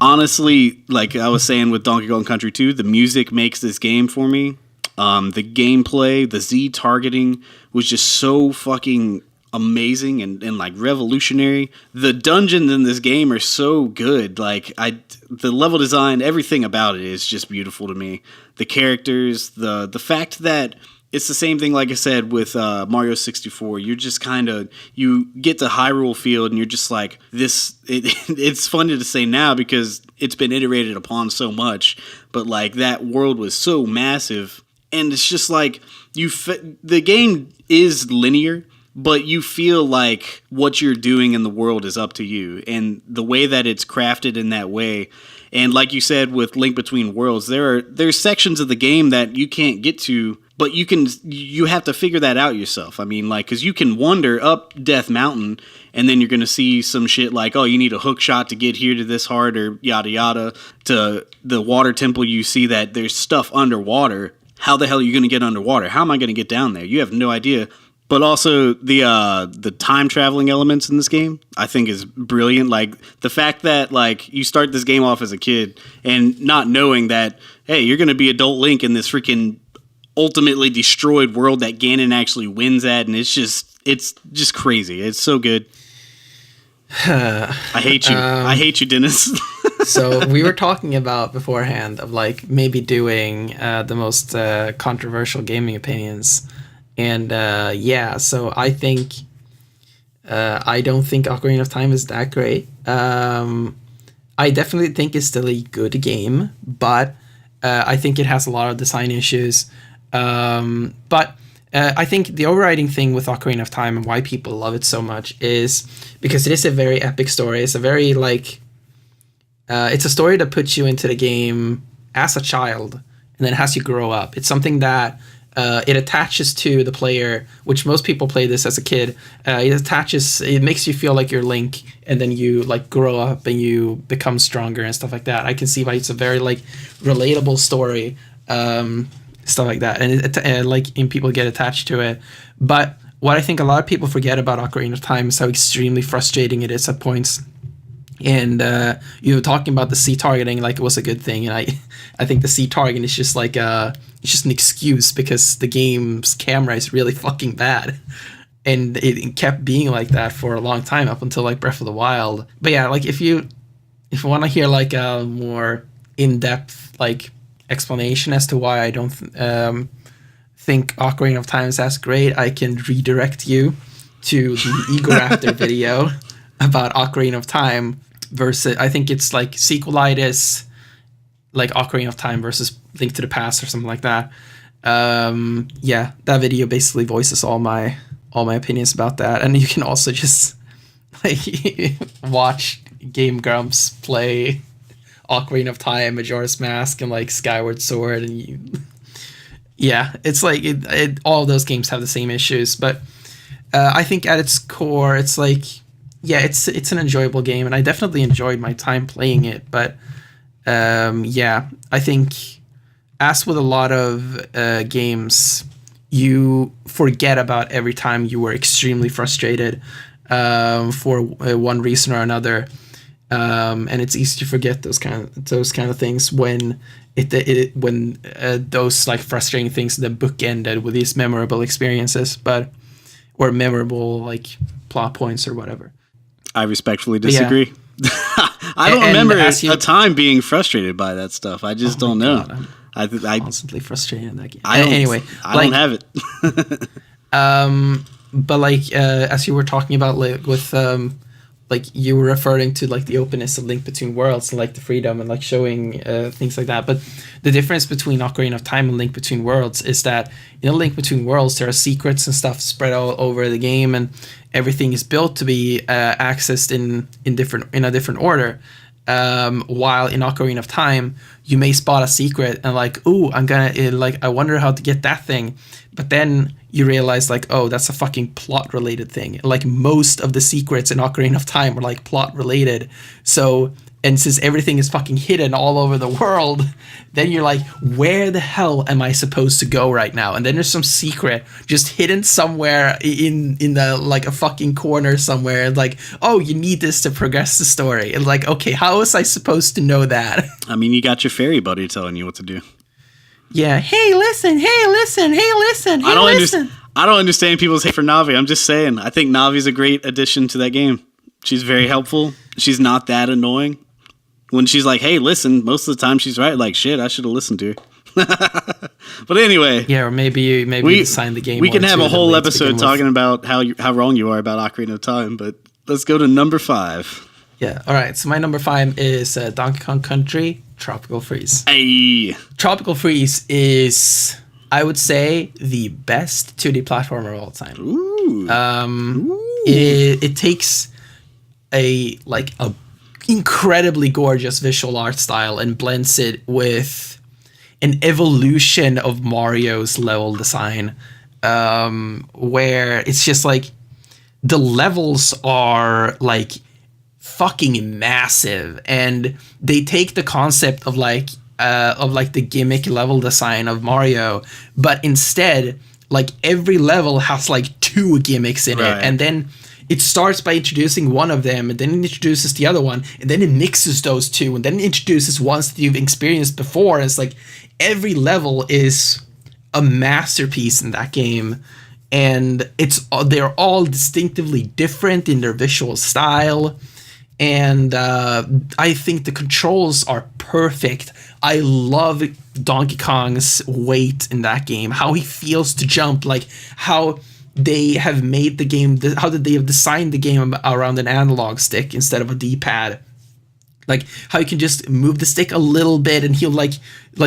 honestly, like I was saying with Donkey Kong Country 2, the music makes this game for me. The gameplay, the Z targeting was just so fucking amazing and like revolutionary. The dungeons in this game are so good. Like the level design, everything about it is just beautiful to me. The characters, the fact that it's the same thing, like I said, with Mario 64. You're just kind of, you get to Hyrule Field and you're just like, it's funny to say now because it's been iterated upon so much, but like that world was so massive. And it's just like, the game is linear, but you feel like what you're doing in the world is up to you. And the way that it's crafted in that way, and like you said with Link Between Worlds, there's sections of the game that you can't get to, but you have to figure that out yourself. I mean, like, because you can wander up Death Mountain, and then you're going to see some shit like, oh, you need a hook shot to get here to this heart, or yada yada. To the water temple, you see that there's stuff underwater. How the hell are you going to get underwater? How am I going to get down there? You have no idea. But also the time traveling elements in this game, I think, is brilliant. Like the fact that like you start this game off as a kid and not knowing that, hey, you're going to be adult Link in this freaking ultimately destroyed world that Ganon actually wins at, and it's just crazy. It's so good. I hate you. I hate you, Dennis. So we were talking about beforehand of like maybe doing the most controversial gaming opinions. And so I think I don't think Ocarina of Time is that great. I definitely think it's still a good game, but I think it has a lot of design issues. But I think the overriding thing with Ocarina of Time and why people love it so much is because it is a very epic story. It's a very like it's a story that puts you into the game as a child and then has you grow up. It's something that it attaches to the player, which most people play this as a kid. It makes you feel like you're Link, and then you like grow up and you become stronger and stuff like that. I can see why it's a very like relatable story, stuff like that, and like in people get attached to it. But what I think a lot of people forget about Ocarina of Time is how extremely frustrating it is at points. And you were talking about the C targeting like it was a good thing, and I think the C targeting is just like it's just an excuse because the game's camera is really fucking bad, and it kept being like that for a long time up until like Breath of the Wild. But yeah, like if you want to hear like a more in-depth like explanation as to why I don't think Ocarina of Time is as great, I can redirect you to the Ego Raptor video about Ocarina of Time versus, I think it's like sequelitis, like Ocarina of Time versus Link to the Past or something like that. That video basically voices all my opinions about that, and you can also just like watch Game Grumps play Ocarina of Time, Majora's Mask, and like Skyward Sword, and it's like all of those games have the same issues, but I think at its core, it's like, it's an enjoyable game, and I definitely enjoyed my time playing it. But I think as with a lot of games, you forget about every time you were extremely frustrated for one reason or another, and it's easy to forget those kind of things when those like frustrating things that bookended with these memorable experiences, or memorable like plot points or whatever. I respectfully disagree. I don't remember a time being frustrated by that stuff. I just don't know. God, I'm constantly frustrated in that game. I don't have it. But like as you were talking about like with like you were referring to like the openness of Link Between Worlds and like the freedom and like showing things like that. But the difference between Ocarina of Time and Link Between Worlds is that in Link Between Worlds there are secrets and stuff spread all over the game, and everything is built to be accessed in a different order. while in Ocarina of Time, you may spot a secret and like, ooh, I wonder how to get that thing. But then you realize like, oh, that's a fucking plot related thing. Like most of the secrets in Ocarina of Time are like plot related. So, and since everything is fucking hidden all over the world, then you're like, where the hell am I supposed to go right now? And then there's some secret just hidden somewhere in the like a fucking corner somewhere. And like, oh, you need this to progress the story. And like, okay, how was I supposed to know that? I mean, you got your fairy buddy telling you what to do. Yeah. Hey, listen. Hey, listen. Hey, listen. Hey, listen. I don't understand people's hate for Navi. I'm just saying. I think Navi's a great addition to that game. She's very helpful. She's not that annoying. When she's like, hey, listen, most of the time she's right. Like, shit, I should have listened to her. But anyway. Yeah, or maybe you designed the game. We can have a whole episode talking about how wrong you are about Ocarina of Time. But let's go to number 5. Yeah, all right. So my number 5 is Donkey Kong Country Tropical Freeze. Hey. Tropical Freeze is, I would say, the best 2D platformer of all time. Ooh. It takes a incredibly gorgeous visual art style and blends it with an evolution of Mario's level design, where it's just like the levels are like fucking massive, and they take the concept of the gimmick level design of Mario, but instead like every level has like 2 gimmicks in it, and then it starts by introducing one of them, and then it introduces the other one, and then it mixes those 2, and then it introduces ones that you've experienced before. And it's like every level is a masterpiece in that game, and they're all distinctively different in their visual style, and I think the controls are perfect. I love Donkey Kong's weight in that game, how he feels to jump, like how they have made the game, how did they have designed the game around an analog stick instead of a D-pad. Like how you can just move the stick a little bit and he'll like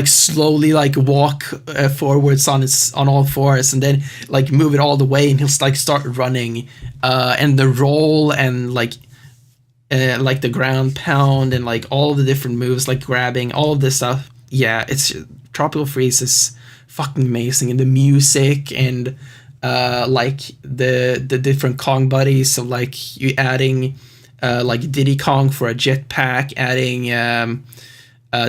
slowly like walk forwards on all fours, and then like move it all the way and he'll like start running, and the roll and like the ground pound and like all the different moves, like grabbing, all of this stuff. Yeah, it's Tropical Freeze is fucking amazing, and the music and like the different Kong buddies. So like you adding like Diddy Kong for a jetpack, adding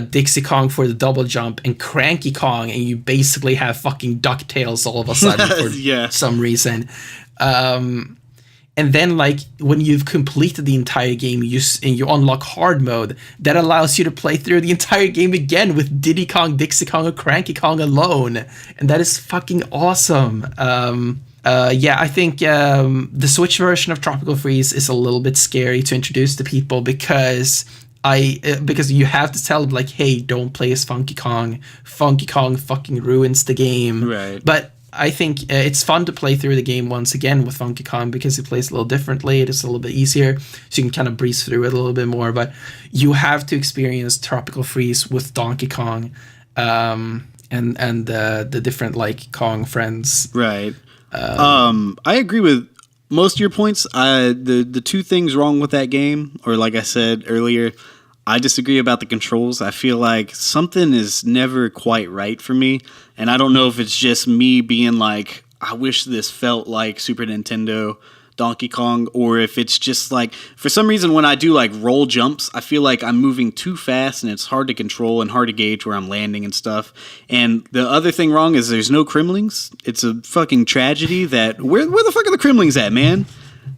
Dixie Kong for the double jump, and Cranky Kong, and you basically have fucking DuckTales all of a sudden for some reason. And then like when you've completed the entire game, you unlock hard mode that allows you to play through the entire game again with Diddy Kong, Dixie Kong, or Cranky Kong alone, and that is fucking awesome. I think the Switch version of Tropical Freeze is a little bit scary to introduce to people because you have to tell them like, hey, don't play as Funky Kong. Funky Kong fucking ruins the game. Right. But I think it's fun to play through the game once again with Funky Kong because it plays a little differently. It's a little bit easier, so you can kind of breeze through it a little bit more. But you have to experience Tropical Freeze with Donkey Kong, and the different like Kong friends. Right. I agree with most of your points. The 2 things wrong with that game, or like I said earlier, I disagree about the controls. I feel like something is never quite right for me. And I don't know if it's just me being like, I wish this felt like Super Nintendo Donkey Kong, or if it's just like, for some reason when I do like roll jumps, I feel like I'm moving too fast and it's hard to control and hard to gauge where I'm landing and stuff. And the other thing wrong is there's no Kremlings. It's a fucking tragedy that, where the fuck are the Kremlings at, man?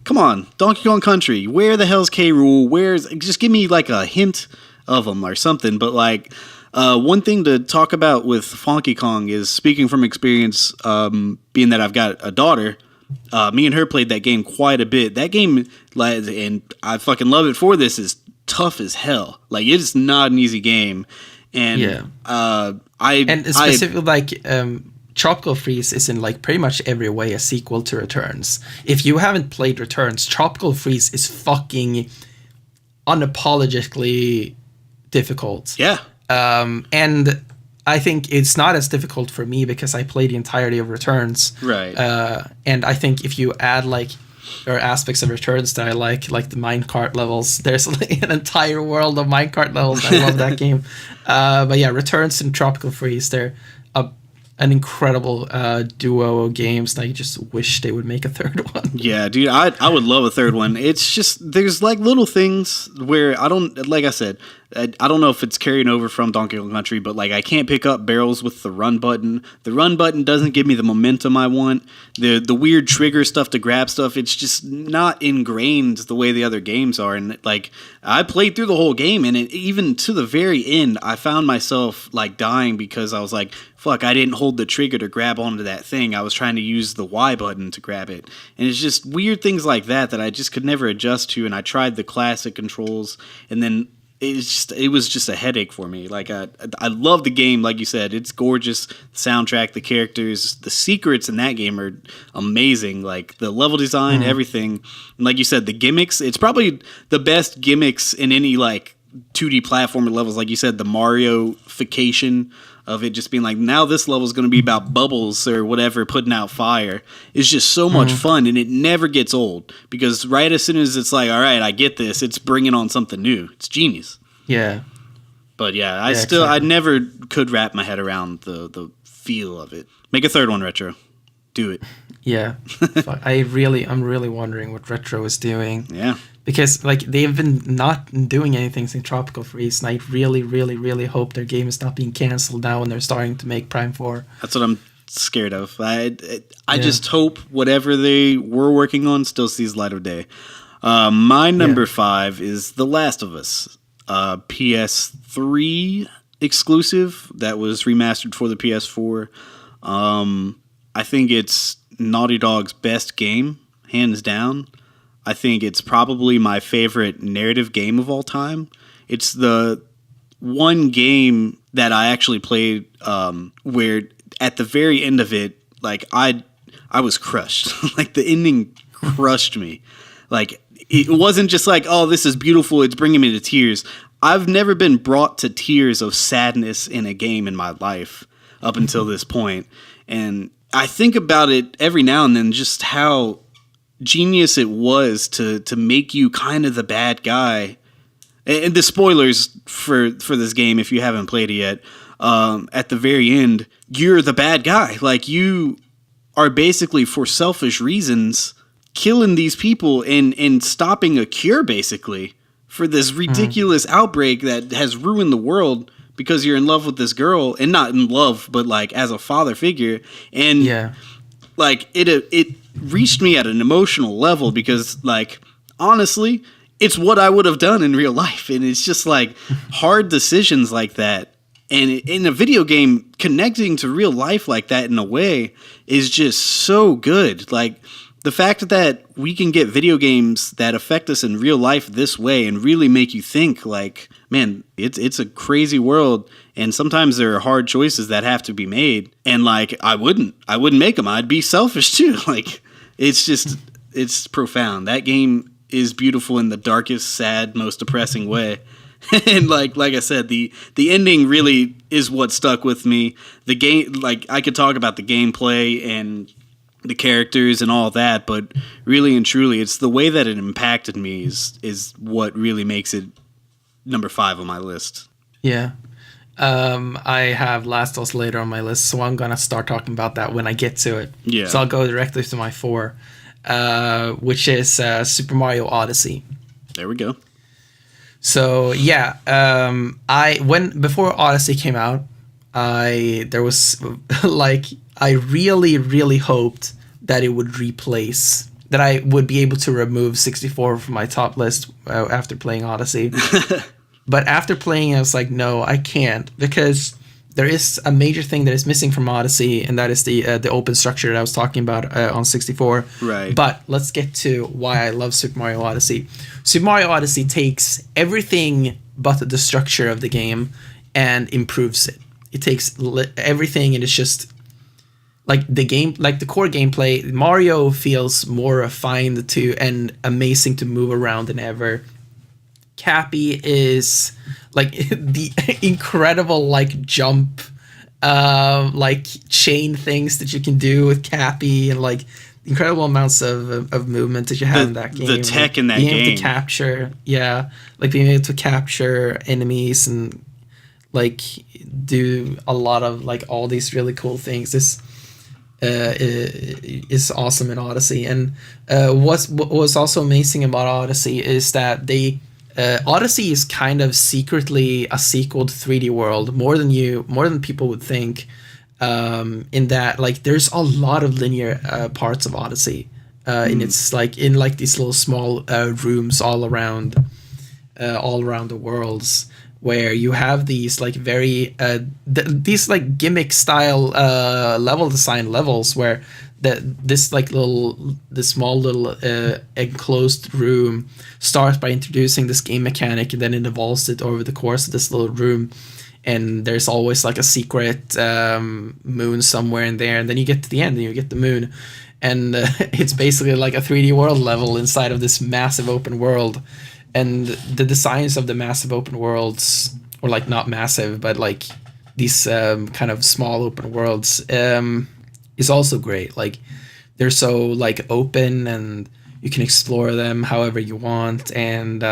Come on, Donkey Kong Country. Where the hell's K. Rool? Just give me like a hint of them or something. But like, one thing to talk about with Funky Kong is, speaking from experience, being that I've got a daughter, me and her played that game quite a bit. That game, like, and I fucking love it for this, is tough as hell. Like, it's not an easy game. And Tropical Freeze is in like pretty much every way a sequel to Returns. If you haven't played Returns, Tropical Freeze is fucking unapologetically difficult. Yeah. And I think it's not as difficult for me because I played the entirety of Returns. Right. And I think if you add like there are aspects of Returns that I like the minecart levels. There's like an entire world of minecart levels. I love that game. But yeah, Returns and Tropical Freeze, they're an incredible duo of games, and I just wish they would make a third one. Yeah, dude, I would love a third one. It's just, there's like little things where I don't, like I said, I don't know if it's carrying over from Donkey Kong Country, but like I can't pick up barrels with the run button. The run button doesn't give me the momentum I want. The weird trigger stuff to grab stuff, it's just not ingrained the way the other games are. And like I played through the whole game, and even to the very end, I found myself like dying because I was like, fuck, I didn't hold the trigger to grab onto that thing. I was trying to use the Y button to grab it. And it's just weird things like that I just could never adjust to. And I tried the classic controls, and then it was just a headache for me. Like I love the game, like you said, it's gorgeous. The soundtrack, the characters, the secrets in that game are amazing. Like the level design, everything. And like you said, the gimmicks. It's probably the best gimmicks in any like 2D platformer levels. Like you said, the Mario-fication of it just being like, now this level is going to be about bubbles or whatever, putting out fire. It's just so much fun, and it never gets old, because right as soon as it's like, all right, I get this, it's bringing on something new. It's genius. Yeah. But yeah, I never could wrap my head around the feel of it. Make a third one, Retro. Do it. Yeah. I'm really wondering what Retro is doing. Yeah. Because like they've been not doing anything since Tropical Freeze, and I really, really, really hope their game is not being canceled now when they're starting to make Prime 4. That's what I'm scared of. I just hope whatever they were working on still sees light of day. My number 5 is The Last of Us, PS3 exclusive that was remastered for the PS4. I think it's Naughty Dog's best game, hands down. I think it's probably my favorite narrative game of all time. It's the one game that I actually played where at the very end of it, like I was crushed. Like the ending crushed me. Like it wasn't just like, oh, this is beautiful, it's bringing me to tears. I've never been brought to tears of sadness in a game in my life up until this point. And I think about it every now and then, just how genius it was to make you kind of the bad guy. And the spoilers for this game, if you haven't played it yet, at the very end, you're the bad guy. Like, you are basically, for selfish reasons, killing these people and stopping a cure, basically, for this ridiculous outbreak that has ruined the world because you're in love with this girl. And not in love, but like as a father figure. And like it reached me at an emotional level because, like, honestly, it's what I would have done in real life. And it's just like hard decisions like that. And in a video game, connecting to real life like that in a way is just so good. Like the fact that we can get video games that affect us in real life this way and really make you think, like, man, it's a crazy world. And sometimes there are hard choices that have to be made. And like, I wouldn't make them. I'd be selfish too. Like, it's profound. That game is beautiful in the darkest, sad, most depressing way. And like I said, the ending really is what stuck with me. The game, like, I could talk about the gameplay and the characters and all that, but really and truly, it's the way that it impacted me is what really makes it number 5 on my list. Yeah. I have Last of Us later on my list, so I'm gonna start talking about that when I get to it. Yeah. So I'll go directly to my 4, which is Super Mario Odyssey. There we go. So yeah, before Odyssey came out, I really, really hoped that it would replace, that I would be able to remove 64 from my top list after playing Odyssey. But after playing it, I was like, no, I can't, because there is a major thing that is missing from Odyssey, and that is the open structure that I was talking about on 64. Right. But let's get to why I love Super Mario Odyssey. Super Mario Odyssey takes everything but the structure of the game and improves it. It takes everything, and it's just like the game, like the core gameplay. Mario feels more refined and amazing to move around than ever. Cappy is like the incredible like jump, like chain things that you can do with Cappy, and like incredible amounts of movement that you have in that game. The tech in that being game. Able to capture, like being able to capture enemies and like do a lot of like all these really cool things. This is awesome in Odyssey. And what's also amazing about Odyssey is that Odyssey is kind of secretly a sequel to 3D World more than people would think. In that, like, there's a lot of linear parts of Odyssey, and it's like in like these little small rooms all around the worlds, where you have these like very these like gimmick style level design levels where this small little enclosed room starts by introducing this game mechanic, and then it evolves it over the course of this little room. And there's always like a secret moon somewhere in there, and then you get to the end and you get the moon, and it's basically like a 3D world level inside of this massive open world. And the designs of the massive open worlds, or like not massive, but like these kind of small open worlds, is also great. Like they're so like open, and you can explore them however you want. And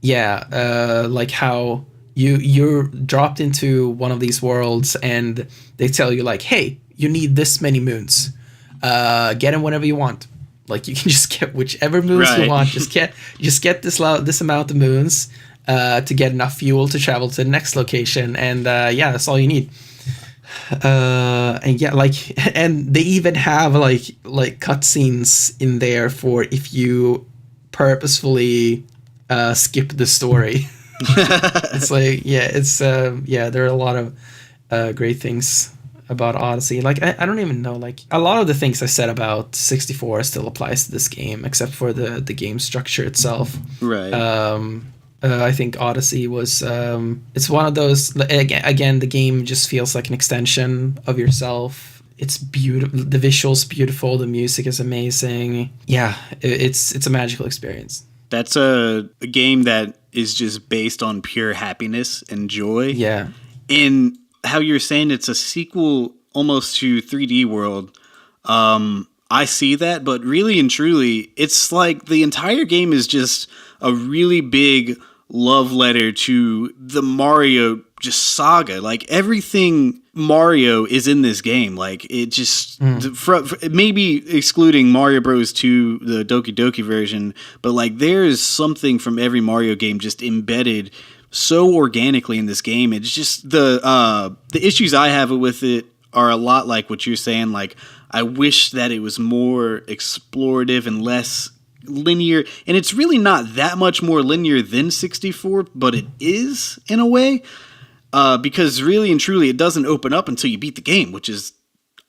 like how you're dropped into one of these worlds, and they tell you like, hey, you need this many moons. Get them whenever you want. Like you can just get whichever moons you want. Just get this amount of moons to get enough fuel to travel to the next location, and that's all you need. And they even have like cutscenes in there for if you purposefully skip the story. It's like there are a lot of great things about Odyssey. Like I don't even know, like a lot of the things I said about 64 still applies to this game, except for the game structure itself. Right. I think Odyssey was it's one of those, again the game just feels like an extension of yourself. It's beautiful, the visuals beautiful, the music is amazing. It's a magical experience. That's a game that is just based on pure happiness and joy. Yeah. In how you're saying it's a sequel almost to 3D World, I see that, but really and truly, it's like the entire game is just a really big love letter to the Mario just saga. Like everything Mario is in this game. Like it just maybe excluding Mario Bros 2, the Doki Doki version, but like there is something from every Mario game just embedded so organically in this game. It's just the issues I have with it are a lot like what you're saying. Like I wish that it was more explorative and less linear, and it's really not that much more linear than 64, but it is in a way, because really and truly it doesn't open up until you beat the game, which is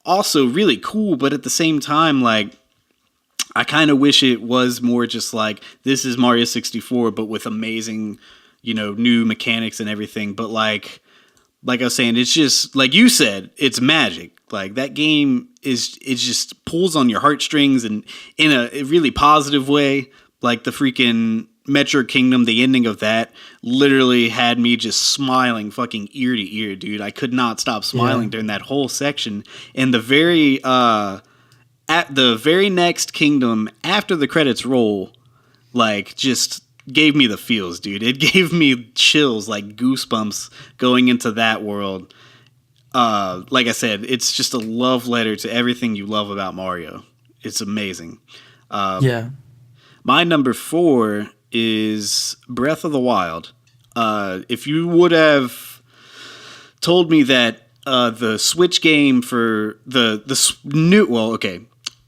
also really cool. But at the same time, like I kind of wish it was more just like this is Mario 64 but with amazing, new mechanics and everything. But like I was saying, it's just like you said, it's magic. Like that game it just pulls on your heartstrings, and in a really positive way. Like the freaking Metro Kingdom, the ending of that literally had me just smiling fucking ear to ear, dude. I could not stop smiling during that whole section. And the very at the very next kingdom after the credits roll, like just gave me the feels, dude. It gave me chills, like goosebumps going into that world. Like I said, it's just a love letter to everything you love about Mario. It's amazing. My number 4 is Breath of the Wild. If you would have told me that the Switch game for the new, well, okay,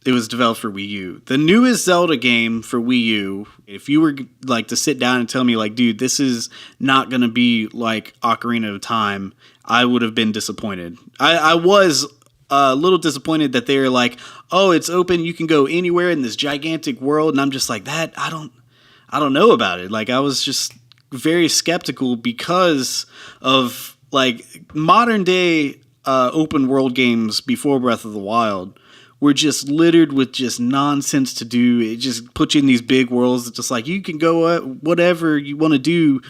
it was developed for Wii U. The newest Zelda game for Wii U, if you were like to sit down and tell me like, dude, this is not going to be like Ocarina of Time, I would have been disappointed. I was a little disappointed that they were like, oh, it's open, you can go anywhere in this gigantic world. And I'm just like, that, I don't know about it. Like I was just very skeptical because of like modern day open world games before Breath of the Wild were just littered with just nonsense to do. It just puts you in these big worlds. It's just like, you can go whatever you want to do,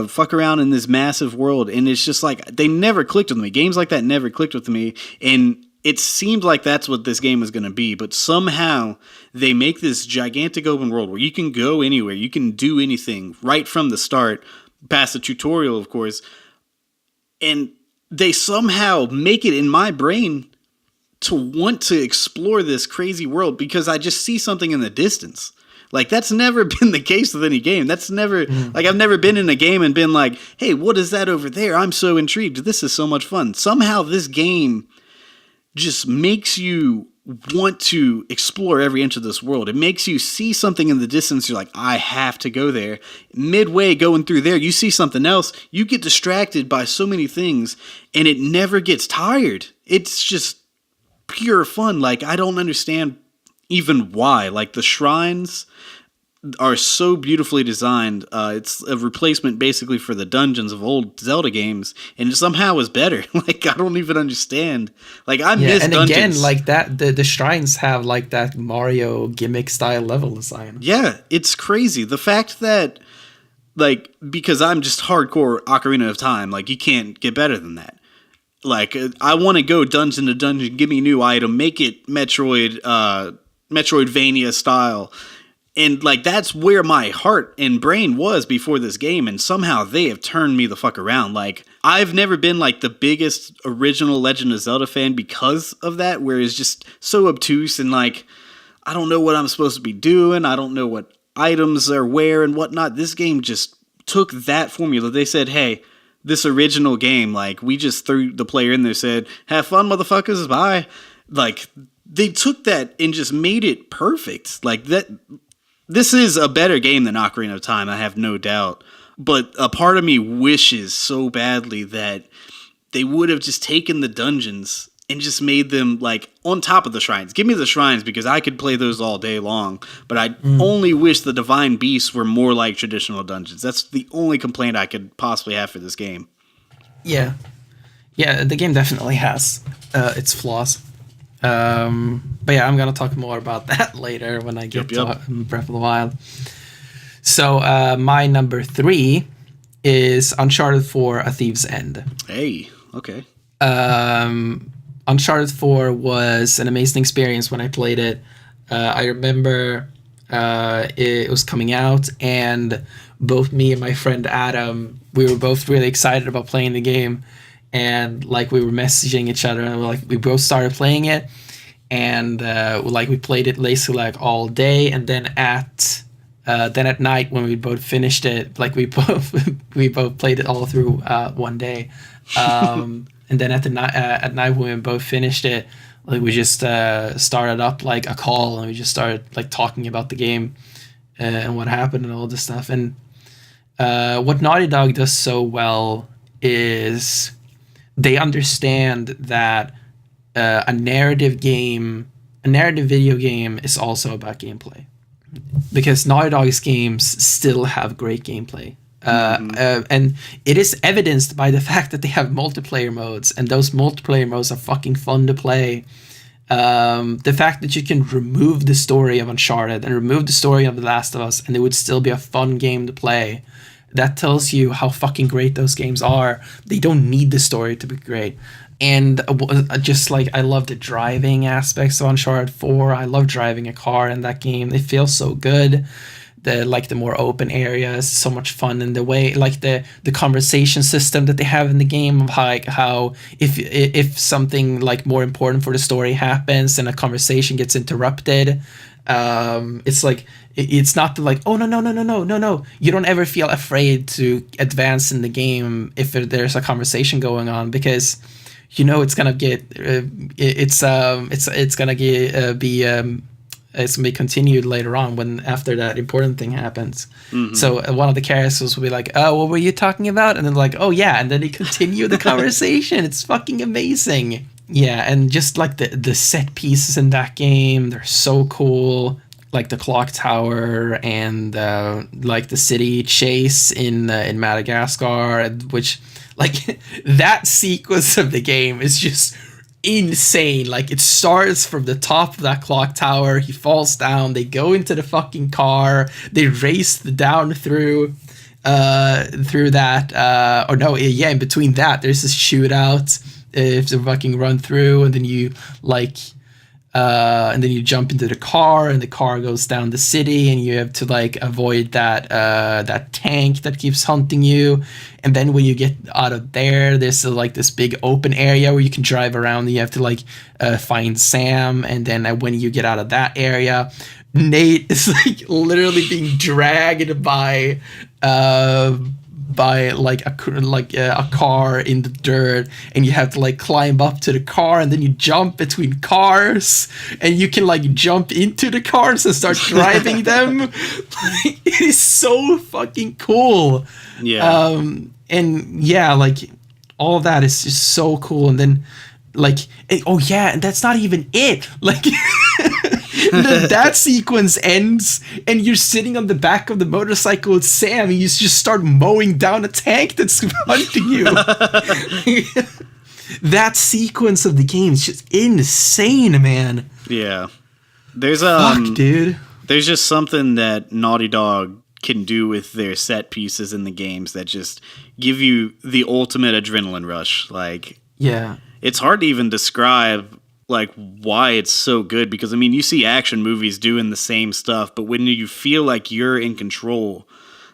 fuck around in this massive world. And it's just like, they never clicked with me. Games like that never clicked with me. And it seemed like that's what this game was going to be, but somehow they make this gigantic open world where you can go anywhere, you can do anything right from the start, past the tutorial, of course, and they somehow make it in my brain to want to explore this crazy world because I just see something in the distance. Like, that's never been the case with any game. That's never, like, I've never been in a game and been like, hey, what is that over there? I'm so intrigued. This is so much fun. Somehow this game just makes you want to explore every inch of this world. It makes you see something in the distance. You're like, I have to go there. Midway going through there, you see something else. You get distracted by so many things, and it never gets tired. It's just pure fun. Like, I don't understand even why. Like, the shrines are so beautifully designed. It's a replacement basically for the dungeons of old Zelda games, and it somehow is better. Like, I don't even understand. Like, I miss and dungeons. again, like that, the shrines have like that Mario gimmick style level design. Yeah, it's crazy. The fact that, like, because I'm just hardcore Ocarina of Time, like, you can't get better than that. Like, I want to go dungeon to dungeon, give me a new item, make it Metroidvania style. And, like, that's where my heart and brain was before this game, and somehow they have turned me the fuck around. Like, I've never been, like, the biggest original Legend of Zelda fan because of that, where it's just so obtuse and, like, I don't know what I'm supposed to be doing. I don't know what items are where and whatnot. This game just took that formula. They said, hey, this original game, like, we just threw the player in there, said, have fun, motherfuckers, bye. Like, they took that and just made it perfect. Like, that... This is a better game than Ocarina of Time, I have no doubt. But a part of me wishes so badly that they would have just taken the dungeons and just made them, like, on top of the shrines. Give me the shrines, because I could play those all day long. But I only wish the Divine Beasts were more like traditional dungeons. That's the only complaint I could possibly have for this game. Yeah. Yeah, the game definitely has its flaws. But yeah, I'm gonna talk more about that later when I get to Breath of the Wild. So my number 3 is Uncharted 4: A Thief's End. Hey, okay. Uncharted 4 was an amazing experience when I played it. I remember it was coming out, and both me and my friend Adam, we were both really excited about playing the game. And like we were messaging each other, and we both started playing it, and like we played it basically like all day, and then at night when we both finished it, like we both played it all through one day, and then at night when we both finished it, like we just started up like a call, and we just started like talking about the game and what happened and all this stuff. And what Naughty Dog does so well is they understand that a narrative video game is also about gameplay, because Naughty Dog's games still have great gameplay. And it is evidenced by the fact that they have multiplayer modes, and those multiplayer modes are fucking fun to play. The fact that you can remove the story of Uncharted and remove the story of The Last of Us, and it would still be a fun game to play. That tells you how fucking great those games are. They don't need the story to be great. And just like, I love the driving aspects of Uncharted 4. I love driving a car in that game. It feels so good. The more open areas, so much fun. And the way, like the conversation system that they have in the game, of like how if something like more important for the story happens and a conversation gets interrupted, it's like, it's not like, oh no, you don't ever feel afraid to advance in the game if there's a conversation going on, because you know it's gonna get it's gonna be continued later on when after that important thing happens. So one of the characters will be like, oh, what were you talking about? And then like, oh yeah, and then they continue the conversation. It's fucking amazing. Yeah, and just like the set pieces in that game, they're so cool. Like the clock tower and like the city chase in Madagascar, which like that sequence of the game is just insane. Like it starts from the top of that clock tower, he falls down, they go into the fucking car, they race down through that in between that there's this shootout. to fucking run through, and then you like. And then you jump into the car, and the car goes down the city, and you have to like avoid that tank that keeps hunting you. And then when you get out of there, there's like this big open area where you can drive around. And you have to like find Sam, and then when you get out of that area, Nate is like literally being dragged by like a car in the dirt, and you have to like climb up to the car, and then you jump between cars, and you can like jump into the cars and start driving them. Like, it is so fucking cool. Yeah. And yeah, like all of that is just so cool. And then like, oh yeah, and that's not even it. Like that sequence ends, and you're sitting on the back of the motorcycle with Sam, and you just start mowing down a tank that's hunting you. That sequence of the game is just insane, man. Yeah. There's dude. There's just something that Naughty Dog can do with their set pieces in the games that just give you the ultimate adrenaline rush. Like, yeah, it's hard to even describe like why it's so good, because I mean, you see action movies doing the same stuff, but when you feel like you're in control,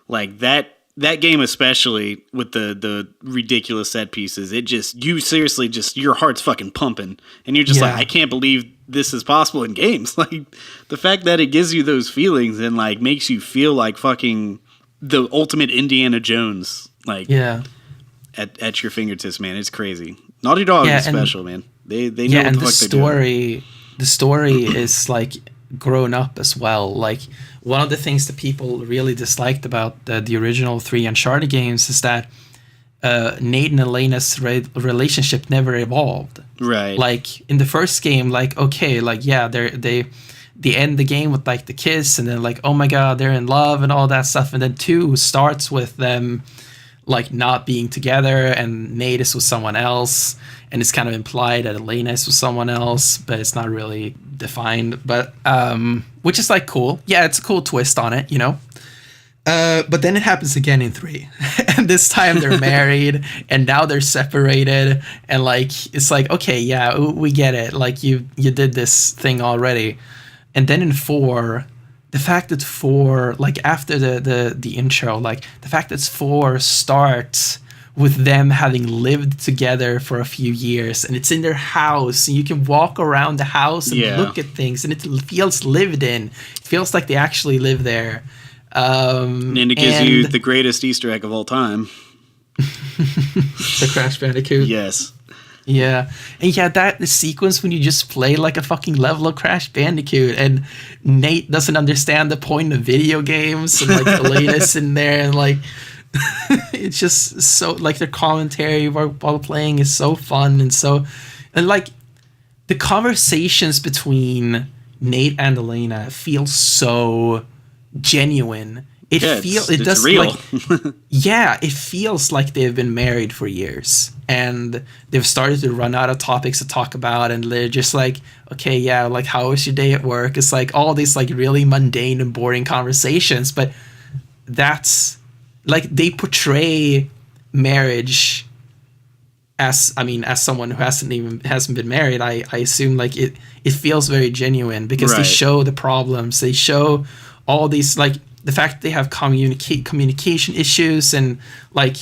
like that game, especially with the ridiculous set pieces, it just, you seriously just, your heart's fucking pumping, and you're just like, I can't believe this is possible in games. Like the fact that it gives you those feelings and like makes you feel like fucking the ultimate Indiana Jones, like at your fingertips, man. It's crazy. Naughty Dog is special, man. They know what the fuck they're doing. The story is like grown up as well. Like one of the things that people really disliked about the original 3 Uncharted games is that Nate and Elena's relationship never evolved. Right. Like in the first game, like okay, like yeah, they end the game with like the kiss, and then like oh my god, they're in love and all that stuff, and then 2 starts with them like not being together, and Nate is with someone else, and it's kind of implied that Elena is with someone else, but it's not really defined. But which is like cool. Yeah, it's a cool twist on it, you know. But then it happens again in 3, and this time they're married, and now they're separated, and like it's like okay, yeah, we get it. Like you did this thing already, and then in 4. The fact that 4, like after the intro, like the fact that 4 starts with them having lived together for a few years, and it's in their house, and you can walk around the house and look at things, and it feels lived in. It feels like they actually live there. And it gives you the greatest Easter egg of all time. The Crash Bandicoot. Yes. Yeah, and yeah, the sequence when you just play like a fucking level of Crash Bandicoot, and Nate doesn't understand the point of video games, and like Elena's in there, and like it's just so like their commentary while playing is so fun, and like the conversations between Nate and Elena feel so genuine. It's real. Like, yeah, it feels like they've been married for years, and they've started to run out of topics to talk about, and they're just like, okay, yeah, like how was your day at work? It's like all these like really mundane and boring conversations, but that's like they portray marriage as someone who hasn't been married. I assume like it feels very genuine because they show the problems, they show all these like. The fact that they have communication issues, and like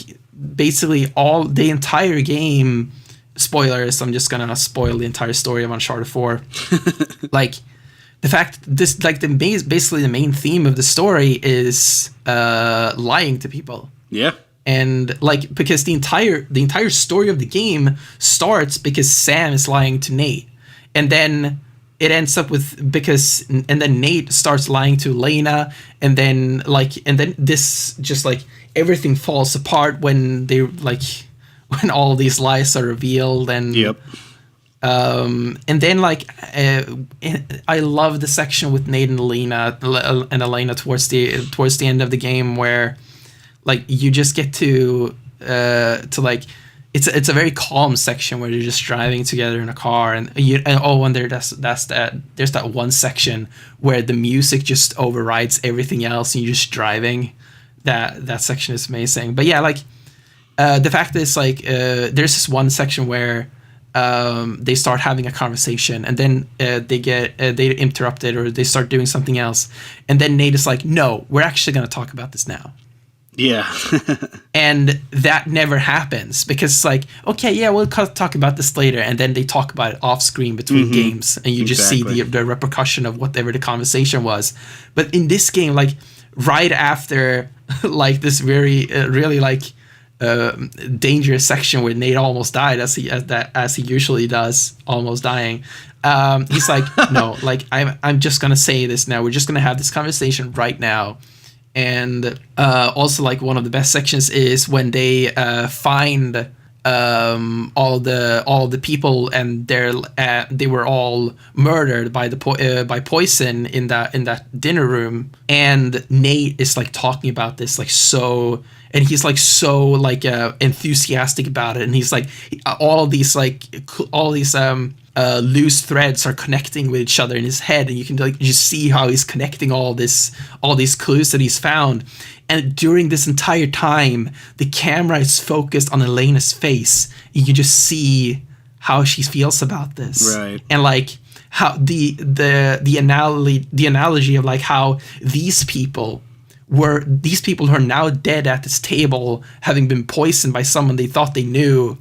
basically the entire game, spoilers, I'm just gonna spoil the entire story of Uncharted 4. Like the fact that this, like basically the main theme of the story is lying to people. Yeah. And like because the entire story of the game starts because Sam is lying to Nate, and then it ends up with and then Nate starts lying to Elena, and then this just like everything falls apart when when all these lies are revealed, and and then like I love the section with Nate and Elena towards the end of the game where like you just get to like. It's a very calm section where they're just driving together in a car, and there's that one section where the music just overrides everything else, and you're just driving. That section is amazing. But yeah, like the fact that it's like there's this one section where they start having a conversation, and then they interrupted, or they start doing something else, and then Nate is like, no, we're actually going to talk about this now. Yeah. And that never happens, because it's like, okay, yeah, we'll talk about this later, and then they talk about it off screen between games, and you just see the repercussion of whatever the conversation was. But in this game, like right after like this very really like dangerous section where Nate almost died, as he usually does, almost dying, he's like, no, like I'm just gonna say this now, we're just gonna have this conversation right now. And also, like, one of the best sections is when they find all the people, and they were all murdered by poison in that dinner room, and Nate is like talking about this like so, and he's like so like enthusiastic about it, and he's like all these loose threads are connecting with each other in his head, and you can like just see how he's connecting all these clues that he's found. And during this entire time, the camera is focused on Elena's face. You can just see how she feels about this, right? And like how the analogy of like how these people who are now dead at this table, having been poisoned by someone they thought they knew.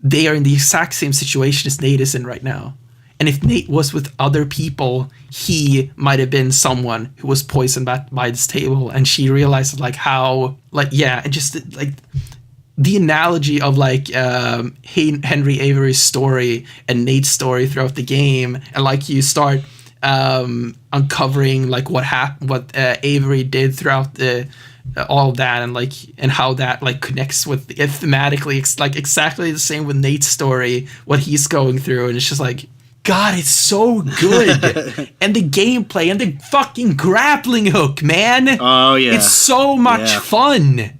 They are in the exact same situation as Nate is in right now. And if Nate was with other people, he might have been someone who was poisoned by this table. And she realized like how, like, yeah, and just like the analogy of like Henry Avery's story and Nate's story throughout the game. And like you start uncovering like what Avery did throughout all of that, and how that like connects with it thematically. It's like exactly the same with Nate's story, what he's going through, and it's just like, God, it's so good. And the gameplay and the fucking grappling hook, man. Oh yeah, it's so much fun.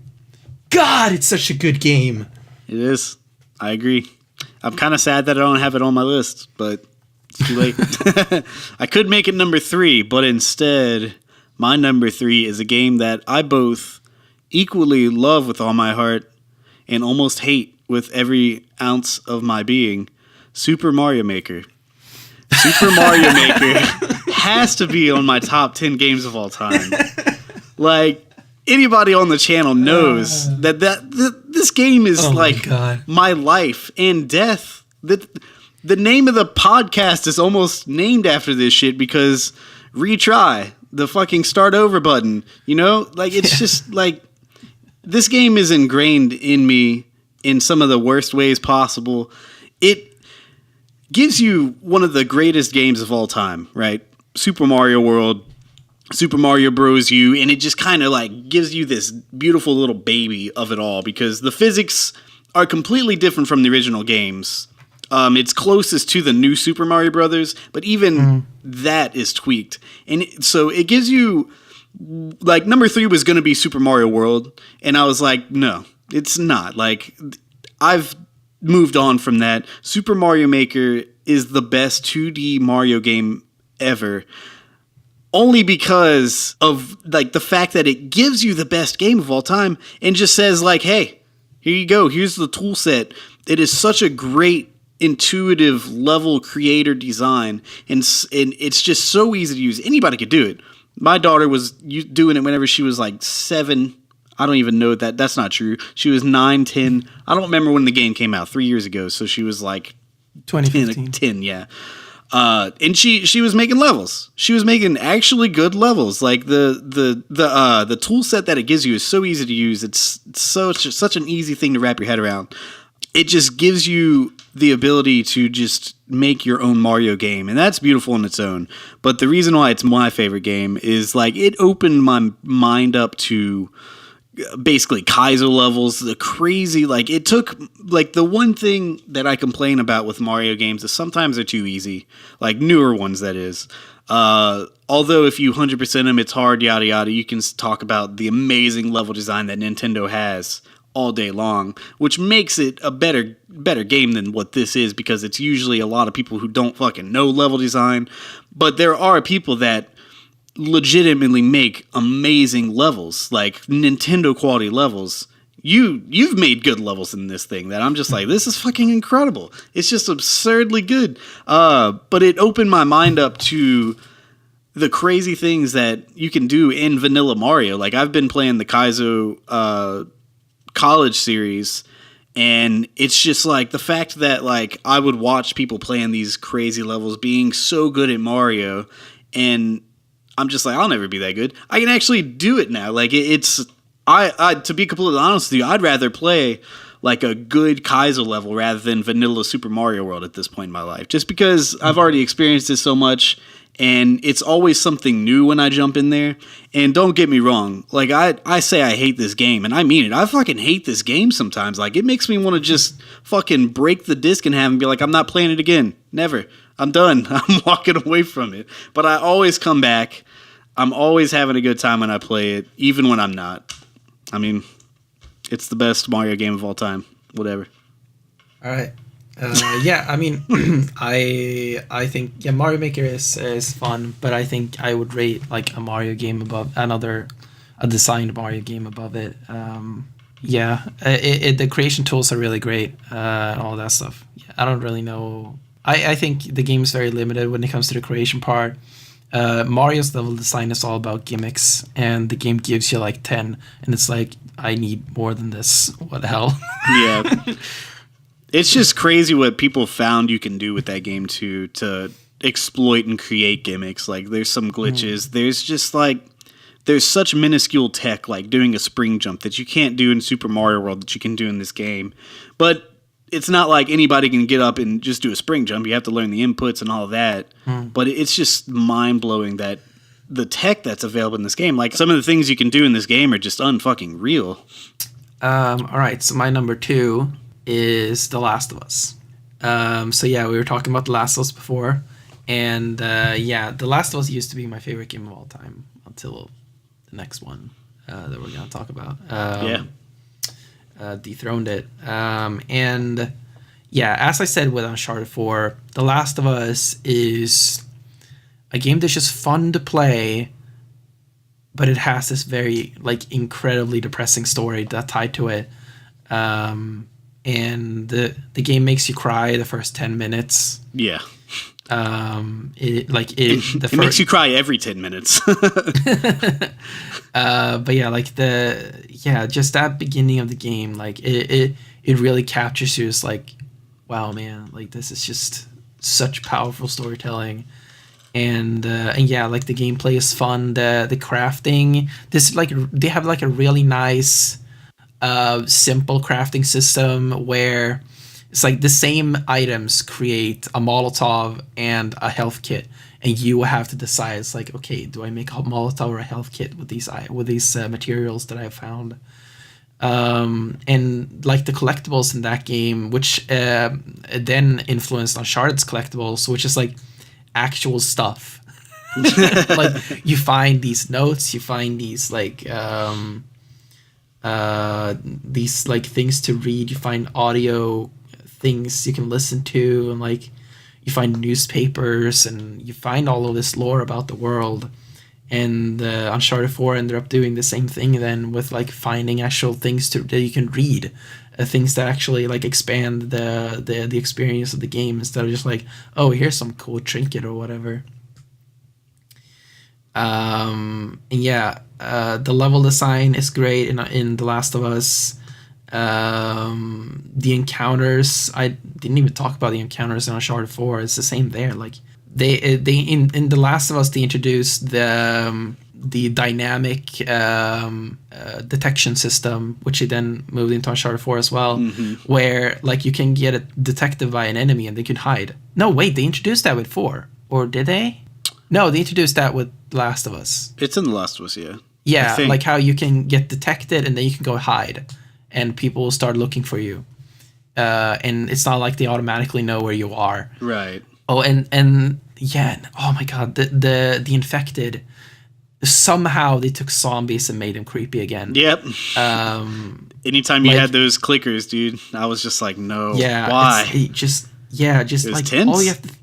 God, it's such a good game. It is. I agree. I'm kind of sad that I don't have it on my list, but it's too late. I could make it number 3, but instead, my number 3 is a game that I both equally love with all my heart and almost hate with every ounce of my being. Super Mario Maker. Super Mario Maker has to be on my top 10 games of all time. Like, anybody on the channel knows that this game is my life and death. The name of the podcast is almost named after this shit, because retry, the fucking start over button, you know? Like, it's just like, this game is ingrained in me in some of the worst ways possible. It gives you one of the greatest games of all time, right? Super Mario World, Super Mario Bros. U, and it just kind of like gives you this beautiful little baby of it all, because the physics are completely different from the original games. It's closest to the new Super Mario Brothers, but even that is tweaked. And so it gives you, like, number 3 was going to be Super Mario World, and I was like, no, it's not. Like, I've moved on from that. Super Mario Maker is the best 2D Mario game ever, only because of, like, the fact that it gives you the best game of all time and just says, like, hey, here you go. Here's the tool set. It is such a great intuitive level creator design, and it's just so easy to use. Anybody could do it. My daughter was doing it whenever she was like 7. I don't even know that. That's not true. She was 9, 10. I don't remember when the game came out, 3 years ago. So she was like 2015. 10, yeah. And she was making levels. She was making actually good levels. Like the tool set that it gives you is so easy to use. It's such an easy thing to wrap your head around. It just gives you the ability to just make your own Mario game, and that's beautiful in its own. But the reason why it's my favorite game is, like, it opened my mind up to basically Kaizo levels, the crazy, like, it took, like, the one thing that I complain about with Mario games is sometimes they're too easy, like newer ones, that is. Although if you 100% them, it's hard, yada yada, you can talk about the amazing level design that Nintendo has all day long, which makes it a better game than what this is, because it's usually a lot of people who don't fucking know level design. But there are people that legitimately make amazing levels, like Nintendo quality levels. you've made good levels in this thing that I'm just like, this is fucking incredible. It's just absurdly good. But it opened my mind up to the crazy things that you can do in vanilla Mario. Like, I've been playing the Kaizo college series, and it's just like the fact that like I would watch people playing these crazy levels being so good at Mario, and I'm just like, I'll never be that good. I can actually do it now. Like, I to be completely honest with you, I'd rather play like a good Kaizo level rather than vanilla Super Mario World at this point in my life, just because I've already experienced it so much. And it's always something new when I jump in there. And don't get me wrong, like I say I hate this game, and I mean it. I fucking hate this game sometimes. Like, it makes me want to just fucking break the disc in half and be like, I'm not playing it again. Never. I'm done. I'm walking away from it. But I always come back. I'm always having a good time when I play it, even when I'm not. I mean, it's the best Mario game of all time. Whatever. All right. Yeah, I mean, I think Mario Maker is fun, but I think I would rate like a Mario game above a designed Mario game above it. The creation tools are really great, and all that stuff. Yeah, I don't really know. I think the game is very limited when it comes to the creation part. Mario's level design is all about gimmicks, and the game gives you like 10, and it's like, I need more than this. What the hell? Yeah. It's just crazy what people found you can do with that game to exploit and create gimmicks. Like, there's some glitches. There's just like, there's such minuscule tech, like doing a spring jump that you can't do in Super Mario World that you can do in this game. But it's not like anybody can get up and just do a spring jump. You have to learn the inputs and all that. But it's just mind-blowing that the tech that's available in this game, like some of the things you can do in this game are just unfucking real. All right, so my number 2 is The Last of Us. We were talking about The Last of Us before, and The Last of Us used to be my favorite game of all time until the next one that we're going to talk about. Dethroned it. As I said with Uncharted 4, The Last of Us is a game that's just fun to play, but it has this very like incredibly depressing story that's tied to it. And the game makes you cry the first 10 minutes. Yeah. It makes you cry every 10 minutes. Just that beginning of the game, like it really captures you. It's like, wow, man, like this is just such powerful storytelling. And like the gameplay is fun. The crafting, they have like a really nice simple crafting system where it's like the same items create a Molotov and a health kit, and you have to decide. It's like, okay, do I make a Molotov or a health kit with these materials that I have found? And like the collectibles in that game, which then influenced Uncharted's collectibles, which is like actual stuff. Like you find these notes, you find these things to read, you find audio things you can listen to, and like you find newspapers, and you find all of this lore about the world. And Uncharted 4 ended up doing the same thing then, with like finding actual things that you can read, things that actually like expand the experience of the game, instead of just like, oh, here's some cool trinket or whatever. The level design is great in The Last of Us. The encounters, I didn't even talk about the encounters in Uncharted 4. It's the same there. Like they in The Last of Us, they introduced the dynamic detection system, which they then moved into Uncharted 4 as well, where like you can get detected by an enemy and they can hide. No, wait, they introduced that with 4, or did they? No, they introduced that with The Last of Us. It's in The Last of Us, yeah. Yeah, like how you can get detected and then you can go hide, and people will start looking for you. And it's not like they automatically know where you are. Right. Oh, and oh my god, the infected, somehow they took zombies and made them creepy again. Yep. Anytime you had those clickers, dude, I was just like, no. Yeah. Why? Just like tense. all you have to.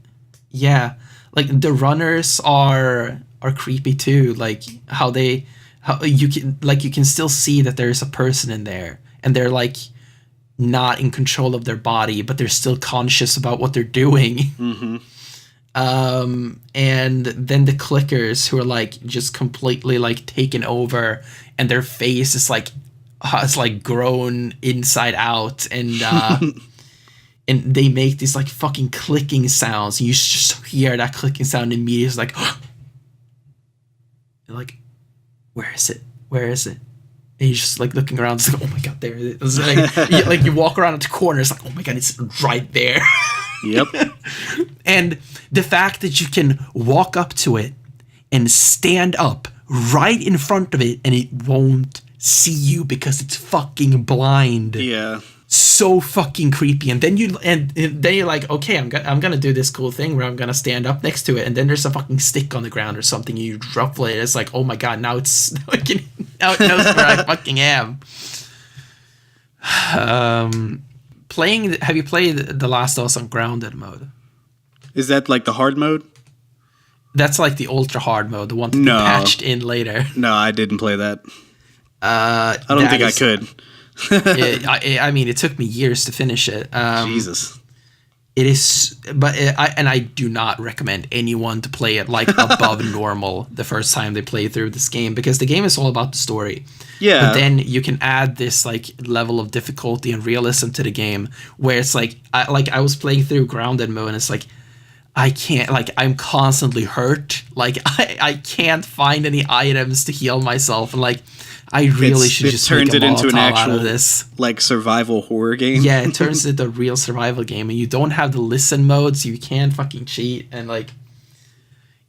Yeah, like the runners are creepy too. Like how you can still see that there's a person in there. and they're like not in control of their body, but they're still conscious about what they're doing. Mm-hmm. And then the clickers who are like just completely like taken over, and their face is like it's like grown inside out, and and they make these like fucking clicking sounds. You just hear that clicking sound immediately. It's like, like, where is it? Where is it? And you're just like looking around. It's like, oh my god, there it is. Like you walk around the corner. It's like, oh my god, it's right there. Yep. And the fact that you can walk up to it and stand up right in front of it, and it won't see you because it's fucking blind. Yeah. So fucking creepy. And then then you're like, okay, I'm gonna do this cool thing where I'm gonna stand up next to it, and then there's a fucking stick on the ground or something. You drop it. It's like, oh my god, now it knows where I fucking am. Have you played The Last of Us on grounded mode? Is that like the hard mode? That's like the ultra hard mode, the one that they patched in later. No, I didn't play that. I don't think I could. I mean, it took me years to finish it. Jesus. It is, but I do not recommend anyone to play it like above normal the first time they play through this game, because the game is all about the story. Yeah. But then you can add this like level of difficulty and realism to the game, where it's like I was playing through grounded mode, and it's like I can't, like, I'm constantly hurt. Like I can't find any items to heal myself, and like I really should just turns it into an actual this. Like survival horror game. Yeah, it turns into a real survival game, and you don't have the listen mode, so you can't fucking cheat, and like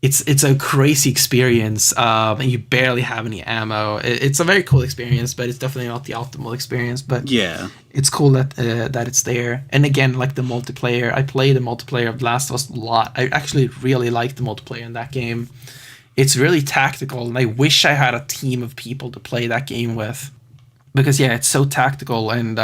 it's a crazy experience. And you barely have any ammo. It's a very cool experience, but it's definitely not the optimal experience. But yeah, it's cool that it's there. And again, like the multiplayer, I played the multiplayer of The Last of Us a lot. I actually really liked the multiplayer in that game. It's really tactical, and I wish I had a team of people to play that game with, because yeah, it's so tactical, and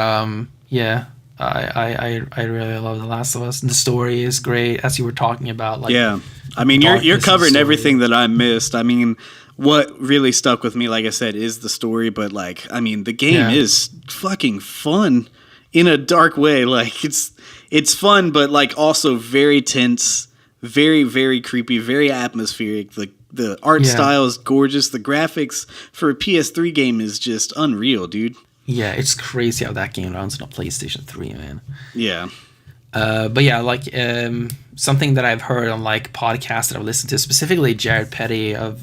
yeah, I really love The Last of Us, and the story is great, as you were talking about. Like, yeah, I mean, you're covering everything that I missed. I mean, what really stuck with me, like I said, is the story, but like, I mean, the game is fucking fun in a dark way. Like it's fun, but like also very tense, very, very creepy, very atmospheric. The art style is gorgeous. The graphics for a PS3 game is just unreal, dude. Yeah, it's crazy how that game runs on a PlayStation 3, man. Yeah. But yeah, like something that I've heard on like podcasts that I've listened to, specifically Jared Petty of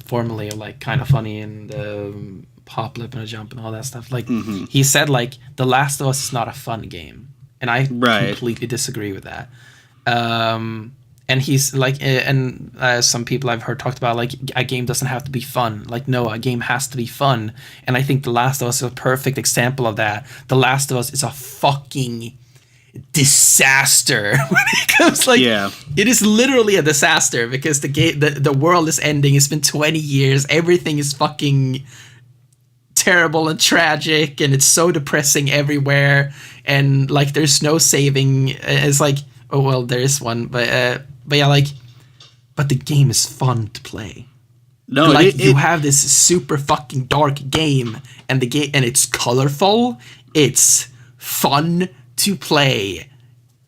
formerly of like Kind of Funny and Pop Lip and a Jump and all that stuff. Like he said, like The Last of Us is not a fun game, and I completely disagree with that. And he's like, and some people I've heard talked about, like, a game doesn't have to be fun. Like, no, a game has to be fun. And I think The Last of Us is a perfect example of that. The Last of Us is a fucking disaster when it comes, like, it is literally a disaster, because the world is ending. It's been 20 years. Everything is fucking terrible and tragic, and it's so depressing everywhere. And like, there's no saving. It's like, oh well, there is one, but yeah, like, but the game is fun to play. No, like you have this super fucking dark game, and it's colorful. It's fun to play,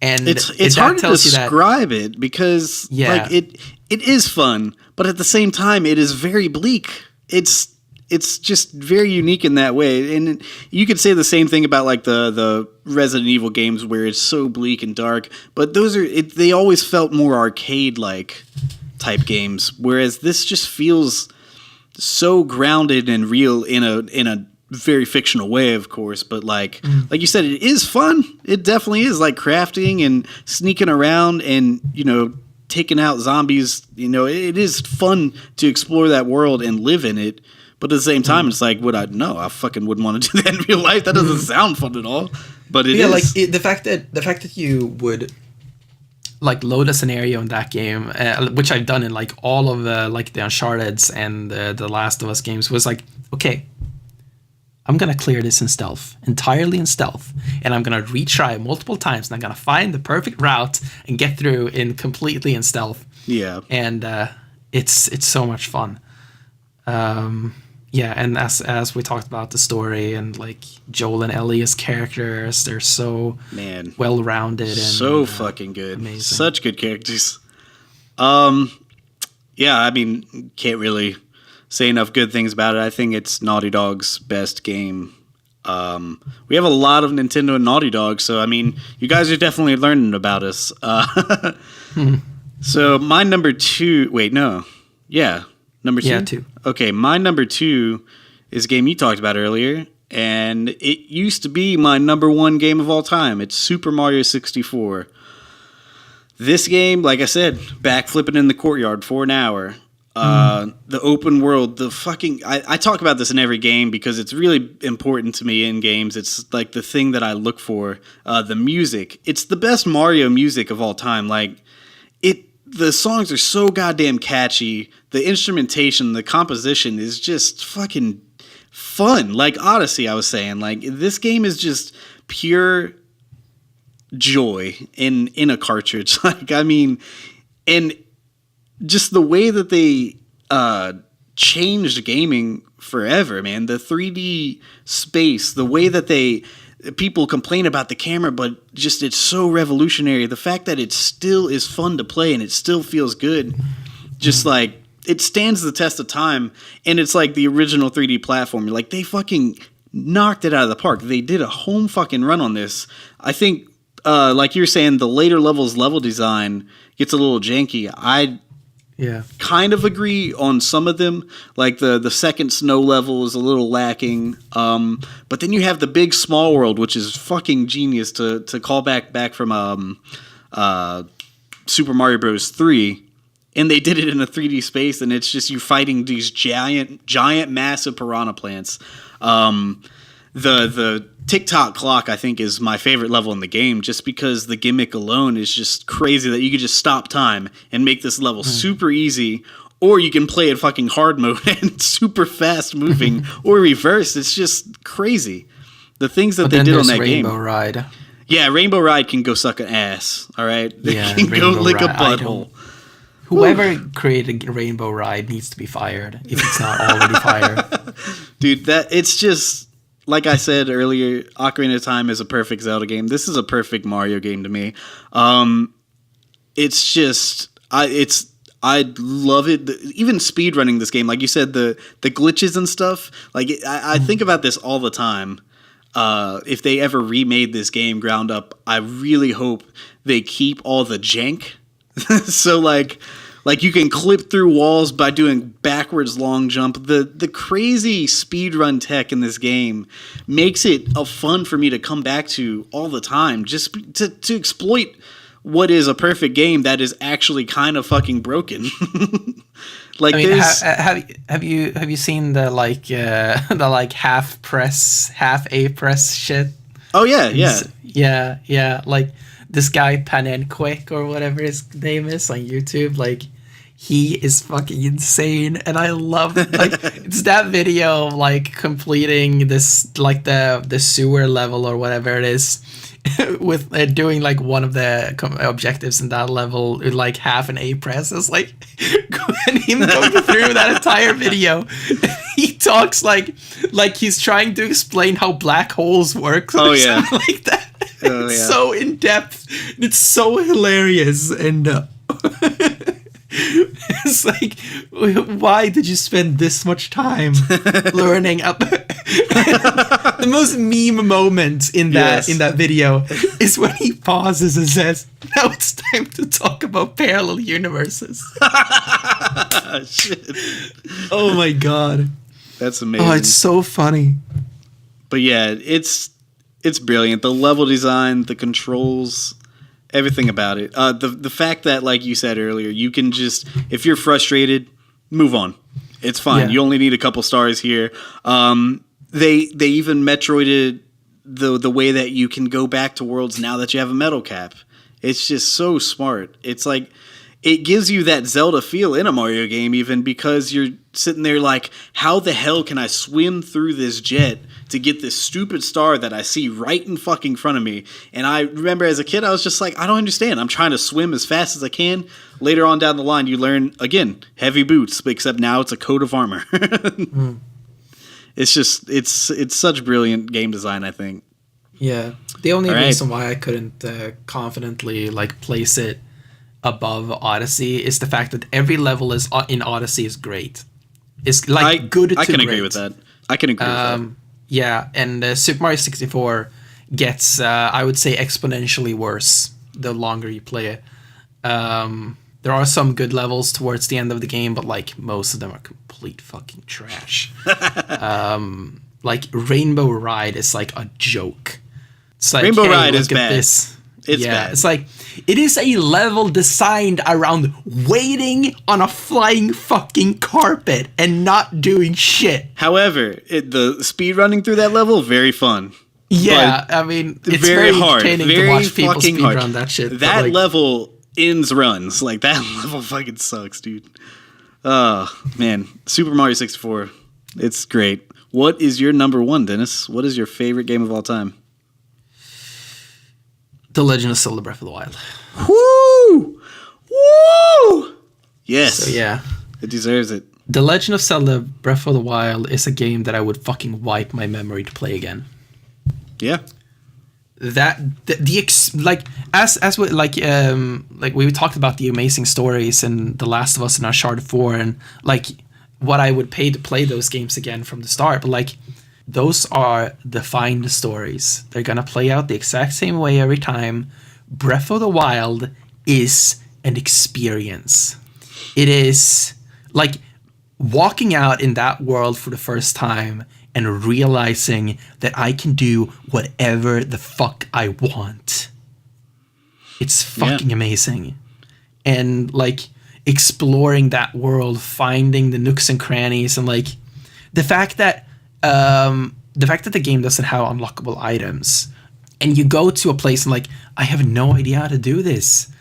and it's hard to describe it, because like it is fun, but at the same time it is very bleak. It's just very unique in that way. And you could say the same thing about like the Resident Evil games, where it's so bleak and dark, but they always felt more arcade-like type games, whereas this just feels so grounded and real in a very fictional way, of course, but like you said, it is fun. It definitely is, like crafting and sneaking around and, you know, taking out zombies. You know, it is fun to explore that world and live in it. But at the same time, it's like, I fucking wouldn't want to do that in real life. That doesn't sound fun at all. But it is. Like the fact that you would like load a scenario in that game, which I've done in like all of the like the Uncharted's and the Last of Us games, was like, okay, I'm gonna clear this entirely in stealth, and I'm gonna retry multiple times, and I'm gonna find the perfect route and get through completely in stealth. Yeah, and it's so much fun. Yeah, and as we talked about the story and like Joel and Ellie as characters, they're so well rounded and so fucking good. Amazing. Such good characters. Yeah, I mean, can't really say enough good things about it. I think it's Naughty Dog's best game. We have a lot of Nintendo and Naughty Dog, so I mean, you guys are definitely learning about us. So my number 2. Wait, no. Yeah. Number 2? Yeah, 2. Okay, my number 2 is a game you talked about earlier, and it used to be my number 1 game of all time. It's Super Mario 64. This game, like I said, backflipping in the courtyard for an hour. The open world, the fucking... I talk about this in every game because it's really important to me in games. It's like the thing that I look for. The music. It's the best Mario music of all time. Like, the songs are so goddamn catchy. The instrumentation, the composition is just fucking fun. Like Odyssey, I was saying. Like, this game is just pure joy in a cartridge. Like, I mean, and just the way that they changed gaming forever, man. The 3D space, the way that people complain about the camera, but just it's so revolutionary. The fact that it still is fun to play and it still feels good, just like it stands the test of time. And it's like the original 3D platformer. Like, they fucking knocked it out of the park. They did a home fucking run on this. I think, like you're saying, the later levels level design gets a little janky. I kind of agree on some of them. Like the second snow level is a little lacking. But then you have the big small world, which is fucking genius to call back from Super Mario Bros. 3. And they did it in a 3D space, and it's just you fighting these giant, massive piranha plants. The TikTok clock, I think, is my favorite level in the game, just because the gimmick alone is just crazy that you could just stop time and make this level super easy, or you can play it fucking hard mode and super fast moving, or reverse. It's just crazy. The things that they did on that game. Rainbow Ride. Yeah, Rainbow Ride can go suck an ass, all right? They can go lick a butthole. Whoever created Rainbow Ride needs to be fired, if it's not already fired. Dude, it's just... Like I said earlier, Ocarina of Time is a perfect Zelda game. This is a perfect Mario game to me. It's just, I love it. Even speedrunning this game, like you said, the glitches and stuff. Like I think about this all the time. If they ever remade this game ground up, I really hope they keep all the jank. So like you can clip through walls by doing backwards long jump. The crazy speedrun tech in this game makes it a fun for me to come back to all the time, just to exploit what is a perfect game that is actually kind of fucking broken. Like, I mean, have you seen the half A press shit? Oh yeah. Yeah. Like, this guy Panenquick or whatever his name is on YouTube, like, he is fucking insane, and I love it. Like, it's that video of, like, completing this, like, the sewer level or whatever it is, with doing like one of the objectives in that level with like half an A press. It's like and him going through that entire video. He talks like he's trying to explain how black holes work. Oh yeah, like that. It's so in depth. It's so hilarious, and it's like, why did you spend this much time learning up? The most meme moment in that video is when he pauses and says, "Now it's time to talk about parallel universes." Shit. Oh my god, that's amazing. Oh, it's so funny. But yeah, it's brilliant. The level design, the controls, everything about it. The fact that, like you said earlier, you can just, if you're frustrated, move on. It's fine. Yeah. You only need a couple stars here. They even Metroided the way that you can go back to worlds now that you have a metal cap. It's just so smart. It's like, it gives you that Zelda feel in a Mario game, even, because you're sitting there like, how the hell can I swim through this jet to get this stupid star that I see right in fucking front of me? And I remember as a kid, I was just like, I don't understand. I'm trying to swim as fast as I can. Later on down the line, you learn, again, heavy boots, except now it's a coat of armor. It's just it's such brilliant game design, I think. Yeah. The only All right. reason why I couldn't confidently like place it above Odyssey is the fact that every level is in Odyssey is great. It's like good to I can great. agree with that. I can agree with that. Yeah, and Super Mario 64 gets, I would say, exponentially worse the longer you play it. There are some good levels towards the end of the game, but like most of them are complete fucking trash. Like Rainbow Ride is like a joke. It's like, Rainbow hey, Ride look is at bad. This. It's yeah, bad. it's like it is a level designed around waiting on a flying fucking carpet and not doing shit. However, the speed running through that level, very fun. Yeah, I mean, it's very hard. entertaining Very to watch people fucking speedrun hard. that shit. That like, level ends runs. Like, that level fucking sucks, dude. Oh, man. Super Mario 64. It's great. What is your number one, Dennis? What is your favorite game of all time? The Legend of Zelda Breath of the Wild. Woo! Woo! Yes. So, yeah. It deserves it. The Legend of Zelda Breath of the Wild is a game that I would fucking wipe my memory to play again. Yeah. Like we talked about the amazing stories in The Last of Us and Uncharted 4 and like what I would pay to play those games again from the start, but like those are defined stories. They're gonna play out the exact same way every time. Breath of the Wild is an experience. It is like walking out in that world for the first time and realizing that I can do whatever the fuck I want. It's fucking amazing. And like exploring that world, finding the nooks and crannies, and like the fact that the game doesn't have unlockable items, and you go to a place and like, I have no idea how to do this.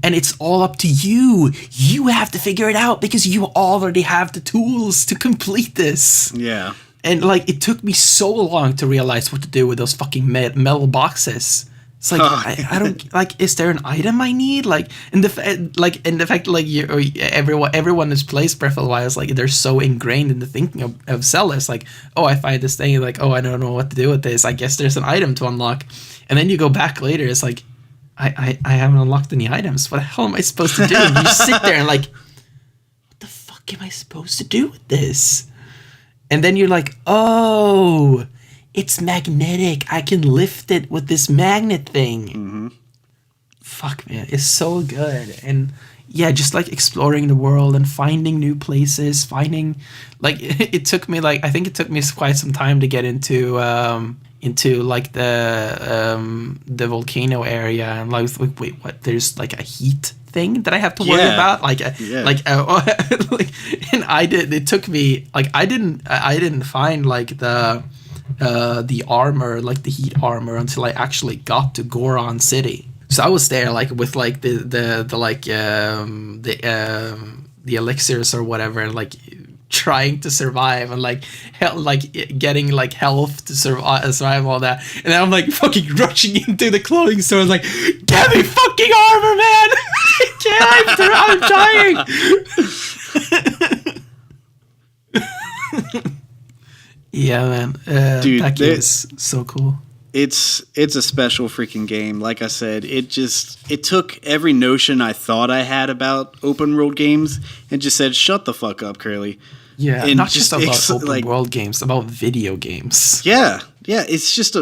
And it's all up to you. You have to figure it out because you already have the tools to complete this. Yeah. And like, it took me so long to realize what to do with those fucking metal boxes. It's like I don't like. Is there an item I need? Like, and the fact like everyone who's plays Breath of the Wild is like they're so ingrained in the thinking of Zelda. It's like, oh, I find this thing, like, oh, I don't know what to do with this. I guess there's an item to unlock, and then you go back later. It's like, I haven't unlocked any items. What the hell am I supposed to do? And you sit there and like, what the fuck am I supposed to do with this? And then you're like, oh, it's magnetic. I can lift it with this magnet thing. Mm-hmm. Fuck, man. It's so good. And yeah, just like exploring the world and finding new places, finding like it took me like, I think it took me quite some time to get into like the volcano area, and like wait, what? There's like a heat thing that I have to worry about, like and I did. It took me like I didn't find like the armor, like the heat armor, until I actually got to Goron City. So I was there like with like the elixirs or whatever, and like trying to survive and like getting like health to survive all that, and then I'm like fucking rushing into the clothing store, like, get me fucking armor, man! I'm dying. Yeah, man. Dude, that game is so cool. It's a special freaking game. Like I said, it took every notion I thought I had about open world games and just said, shut the fuck up, Kerley. Yeah, and not just about open world games, about video games. Yeah. It's just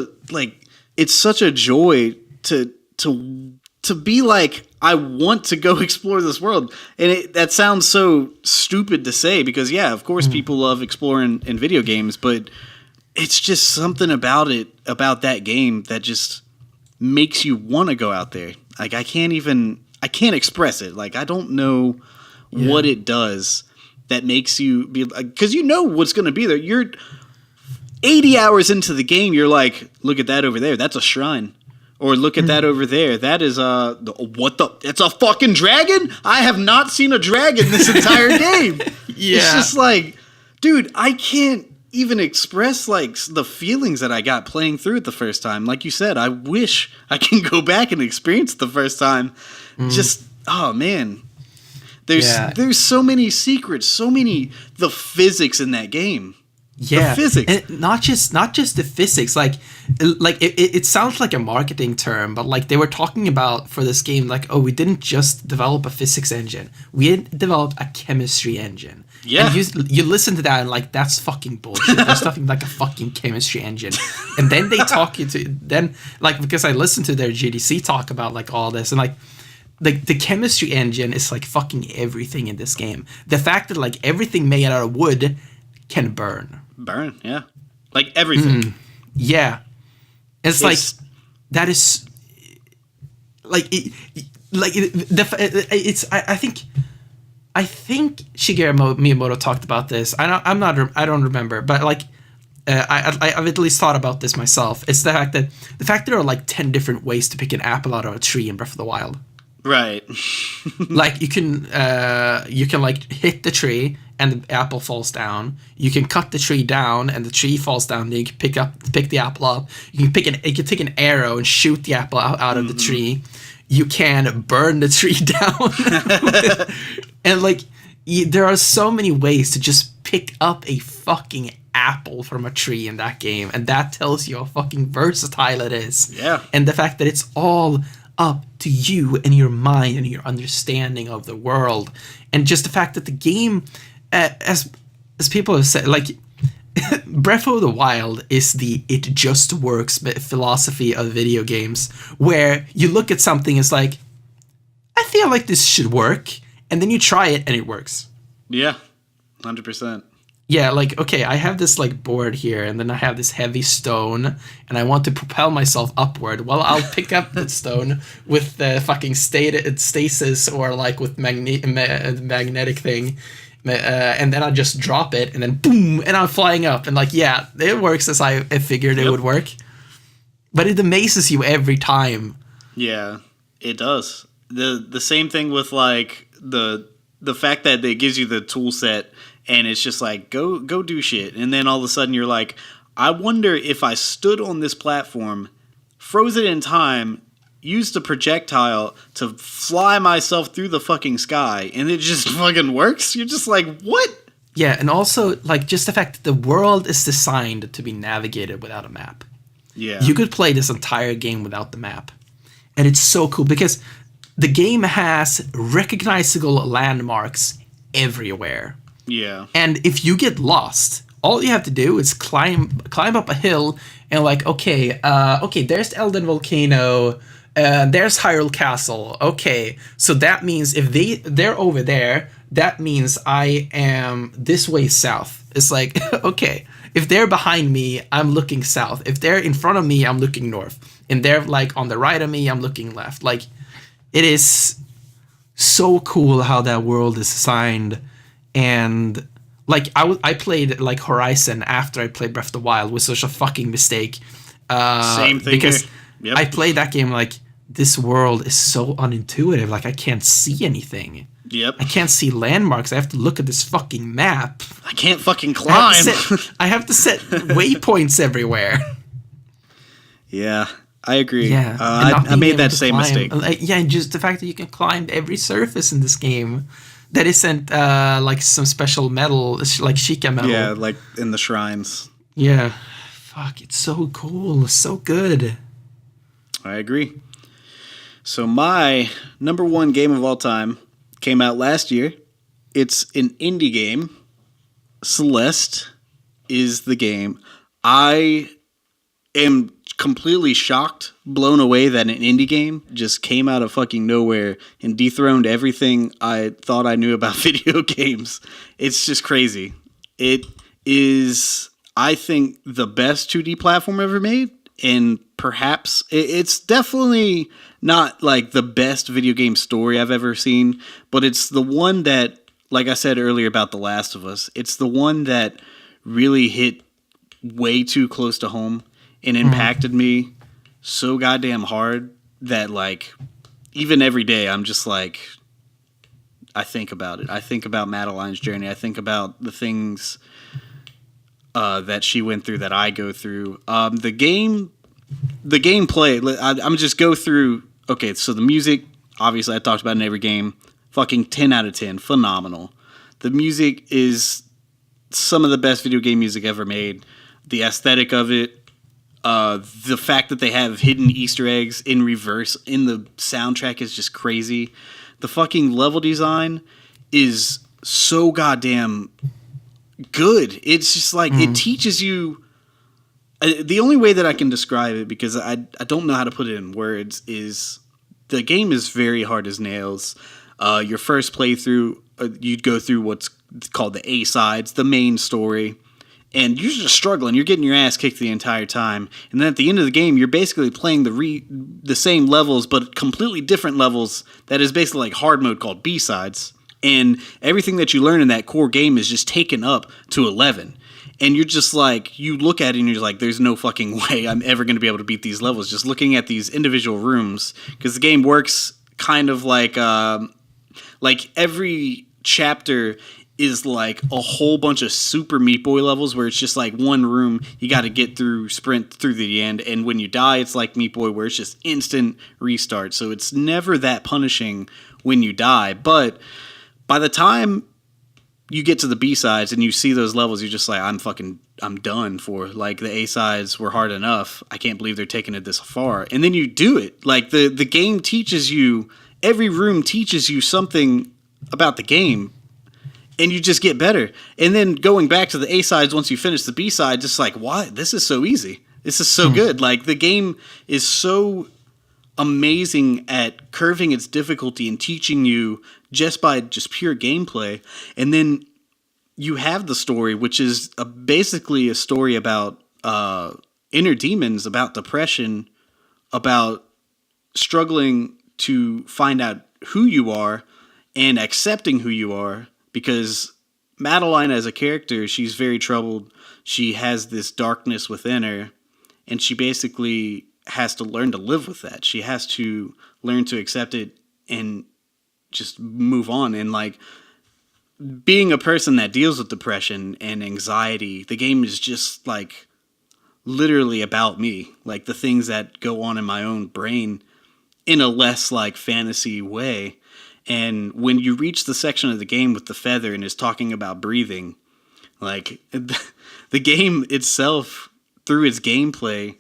it's such a joy to be like, I want to go explore this world. And that sounds so stupid to say because, yeah, of course people love exploring in video games, but it's just something about that game that just makes you want to go out there. Like, I can't express it. Like, I don't know what it does that makes you be, because you know what's going to be there. You're 80 hours into the game. You're like, look at that over there. That's a shrine. Or look at that over there. That is it's a fucking dragon? I have not seen a dragon this entire game. Yeah. It's just like, dude, I can't even express like the feelings that I got playing through it the first time. Like you said, I wish I can go back and experience it the first time. Just, oh man. There's so many secrets, the physics in that game. Yeah, the physics, and not just the physics. Like it sounds like a marketing term, but like they were talking about for this game, like, oh, we didn't just develop a physics engine, we developed a chemistry engine. Yeah, and you listen to that and like, that's fucking bullshit. There's nothing like a fucking chemistry engine. And then they talk you to then like, because I listened to their GDC talk about like all this, and like the chemistry engine is like fucking everything in this game. The fact that like everything made out of wood can burn. Yeah, like everything. Yeah, it's like that is like I think Shigeru Miyamoto talked about this. I don't remember, but like I've at least thought about this myself. It's the fact that there are like 10 different ways to pick an apple out of a tree in Breath of the Wild. Right. Like you can like hit the tree and the apple falls down. You can cut the tree down and the tree falls down. Then you can pick the apple up. You can take an arrow and shoot the apple out of the tree. You can burn the tree down. And like there are so many ways to just pick up a fucking apple from a tree in that game, and that tells you how fucking versatile it is. Yeah. And the fact that it's all up to you and your mind and your understanding of the world, and just the fact that the game, as people have said, like Breath of the Wild is the it just works philosophy of video games, where you look at something, it's like, I feel like this should work, and then you try it and it works. Yeah, 100%. Yeah, like, okay, I have this like board here, and then I have this heavy stone, and I want to propel myself upward. Well, I'll pick up the stone with the fucking stasis, or like with magnetic thing, and then I'll just drop it, and then boom, and I'm flying up, and like, yeah, it works as I figured it would work. But it amazes you every time. Yeah, it does. The same thing with like the fact that it gives you the tool set. And it's just like, go do shit. And then all of a sudden you're like, I wonder if I stood on this platform, froze it in time, used a projectile to fly myself through the fucking sky, and it just fucking works? You're just like, what? Yeah, and also, like, just the fact that the world is designed to be navigated without a map. Yeah. You could play this entire game without the map. And it's so cool, because the game has recognizable landmarks everywhere. Yeah. And if you get lost, all you have to do is climb up a hill and like, okay, there's Elden Volcano, there's Hyrule Castle. Okay, so that means if they're over there, that means I am this way south. It's like, okay, if they're behind me, I'm looking south. If they're in front of me, I'm looking north. And they're like on the right of me, I'm looking left. Like, it is so cool how that world is designed. And like I played like Horizon after I played Breath of the Wild, was such a fucking mistake. Same thing. Because Yep. I played that game like, this world is so unintuitive. Like, I can't see anything. Yep. I can't see landmarks. I have to look at this fucking map. I can't fucking climb. I have to set waypoints everywhere. Yeah, I agree. Yeah, I made that same mistake. Yeah, and just the fact that you can climb every surface in this game that isn't like some special metal, like Sheikah metal. Yeah, like in the shrines. Yeah. Fuck, it's so cool. It's so good. I agree. So my number one game of all time came out last year. It's an indie game. Celeste is the game. I am completely shocked, blown away that an indie game just came out of fucking nowhere and dethroned everything I thought I knew about video games. It's just crazy. It is, I think, the best 2D platform ever made, and perhaps it's definitely not like the best video game story I've ever seen, but it's the one that, like I said earlier about The Last of Us, it's the one that really hit way too close to home and impacted me so goddamn hard that, like, even every day I'm just like, I think about it. I think about Madeline's journey. I think about the things that she went through that I go through. The gameplay, I'm just go through. Okay, so the music, obviously I talked about in every game. Fucking 10 out of 10. Phenomenal. The music is some of the best video game music ever made. The aesthetic of it, the fact that they have hidden Easter eggs in reverse in the soundtrack is just crazy. The fucking level design is so goddamn good. It's just like, it teaches you. The only way that I can describe it, because I don't know how to put it in words, is the game is very hard as nails. Your first playthrough, you'd go through what's called the A-sides, the main story, and you're just struggling. You're getting your ass kicked the entire time. And then at the end of the game, you're basically playing the same levels, but completely different levels. That is basically like hard mode called B-sides. And everything that you learn in that core game is just taken up to 11. And you're just like, you look at it and you're like, there's no fucking way I'm ever going to be able to beat these levels. Just looking at these individual rooms. Because the game works kind of like every chapter is like a whole bunch of super Meat Boy levels where it's just like one room you got to get through, sprint through the end. And when you die, it's like Meat Boy where it's just instant restart. So it's never that punishing when you die. But by the time you get to the B-sides and you see those levels, you're just like, I'm done for. Like, the A-sides were hard enough. I can't believe they're taking it this far. And then you do it. Like, the game teaches you, every room teaches you something about the game, and you just get better. And then going back to the A-sides once you finish the B-sides, it's like, what? This is so easy. This is so good. Like, the game is so amazing at curving its difficulty and teaching you just by just pure gameplay. And then you have the story, which is basically a story about inner demons, about depression, about struggling to find out who you are and accepting who you are. Because Madeline as a character, she's very troubled. She has this darkness within her, and she basically has to learn to live with that. She has to learn to accept it and just move on. And like, being a person that deals with depression and anxiety, the game is just like literally about me, like the things that go on in my own brain in a less like fantasy way. And when you reach the section of the game with the feather and is talking about breathing, like the game itself through its gameplay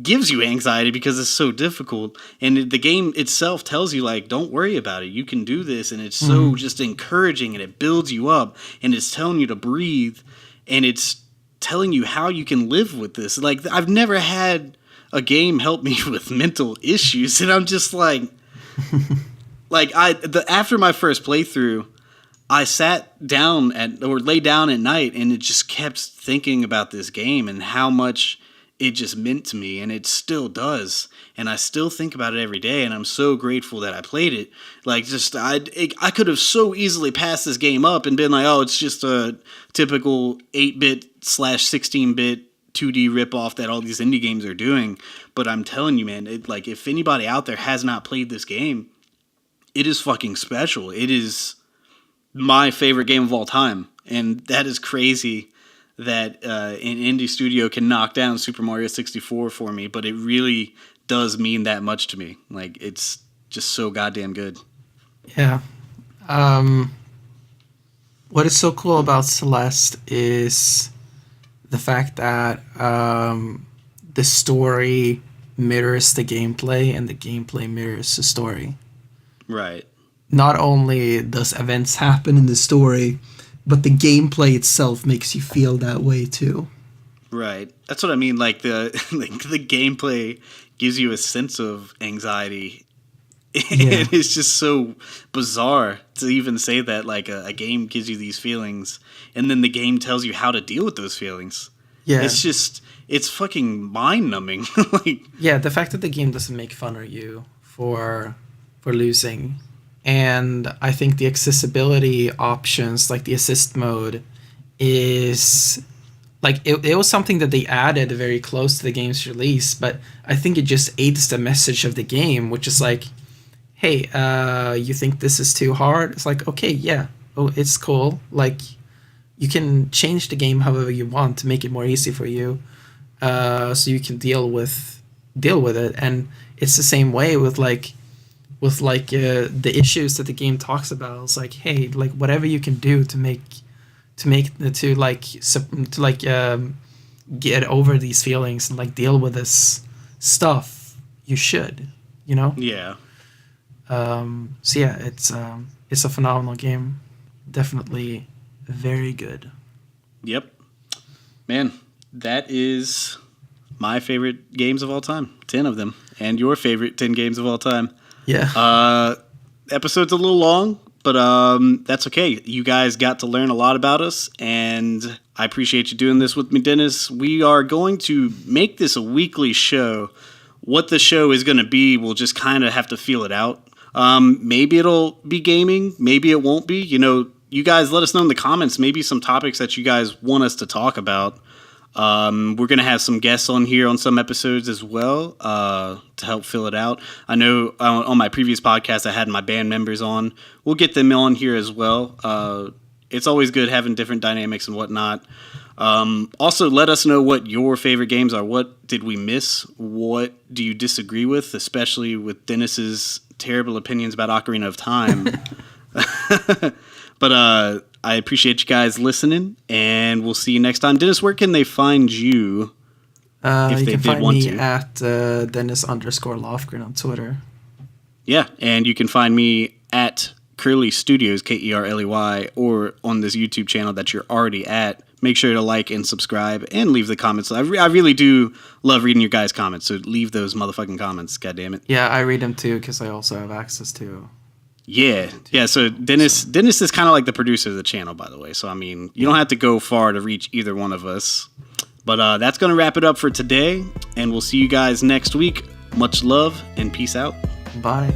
gives you anxiety because it's so difficult. And the game itself tells you, like, don't worry about it. You can do this. And it's so just encouraging, and it builds you up, and it's telling you to breathe, and it's telling you how you can live with this. Like, I've never had a game help me with mental issues. And I'm just like, after my first playthrough, I sat down lay down at night, and it just kept thinking about this game and how much it just meant to me, and it still does. And I still think about it every day, and I'm so grateful that I played it. Like, just, I could have so easily passed this game up and been like, oh, it's just a typical 8-bit/16-bit 2D ripoff that all these indie games are doing. But I'm telling you, man, if anybody out there has not played this game, it is fucking special. It is my favorite game of all time, and that is crazy that an indie studio can knock down Super Mario 64 for me, but it really does mean that much to me. Like, it's just so goddamn good. Yeah. What is so cool about Celeste is the fact that the story mirrors the gameplay, and the gameplay mirrors the story. Right. Not only does events happen in the story, but the gameplay itself makes you feel that way too. Right. That's what I mean. Like, the gameplay gives you a sense of anxiety. Yeah. And it's just so bizarre to even say that, like, a game gives you these feelings, and then the game tells you how to deal with those feelings. Yeah. It's fucking mind-numbing. Like, yeah, the fact that the game doesn't make fun of you for losing. And I think the accessibility options, like the assist mode, is like it was something that they added very close to the game's release, but I think it just aids the message of the game, which is like, hey, you think this is too hard? It's like, okay, yeah, oh, it's cool. Like, you can change the game however you want to make it more easy for you, so you can deal with it. And it's the same way with the issues that the game talks about. It's like, hey, like, whatever you can do to get over these feelings and like deal with this stuff, you should, you know? Yeah. So yeah, it's a phenomenal game. Definitely very good. Yep. Man, that is my favorite games of all time. 10 of them. And your favorite 10 games of all time. Yeah. Episode's a little long, but that's okay. You guys got to learn a lot about us, and I appreciate you doing this with me, Dennis. We are going to make this a weekly show. What the show is going to be, we'll just kind of have to feel it out. Maybe it'll be gaming. Maybe it won't be. You know, you guys let us know in the comments maybe some topics that you guys want us to talk about. We're going to have some guests on here on some episodes as well to help fill it out. I know on my previous podcast I had my band members on. We'll get them on here as well. It's always good having different dynamics and whatnot. Also, let us know what your favorite games are. What did we miss? What do you disagree with, especially with Dennis's terrible opinions about Ocarina of Time? But I appreciate you guys listening, and we'll see you next time. Dennis, where can they find you if you they can did find want me to? at Dennis_Lofgren on Twitter. Yeah, and you can find me at Kerley Studios, Kerley, or on this YouTube channel that you're already at. Make sure to like and subscribe and leave the comments. I really do love reading your guys' comments, so leave those motherfucking comments, goddammit. Yeah, I read them too because I also have access to... Yeah. So Dennis is kind of like the producer of the channel, by the way. So, I mean, you don't have to go far to reach either one of us. But that's going to wrap it up for today, and we'll see you guys next week. Much love and peace out. Bye.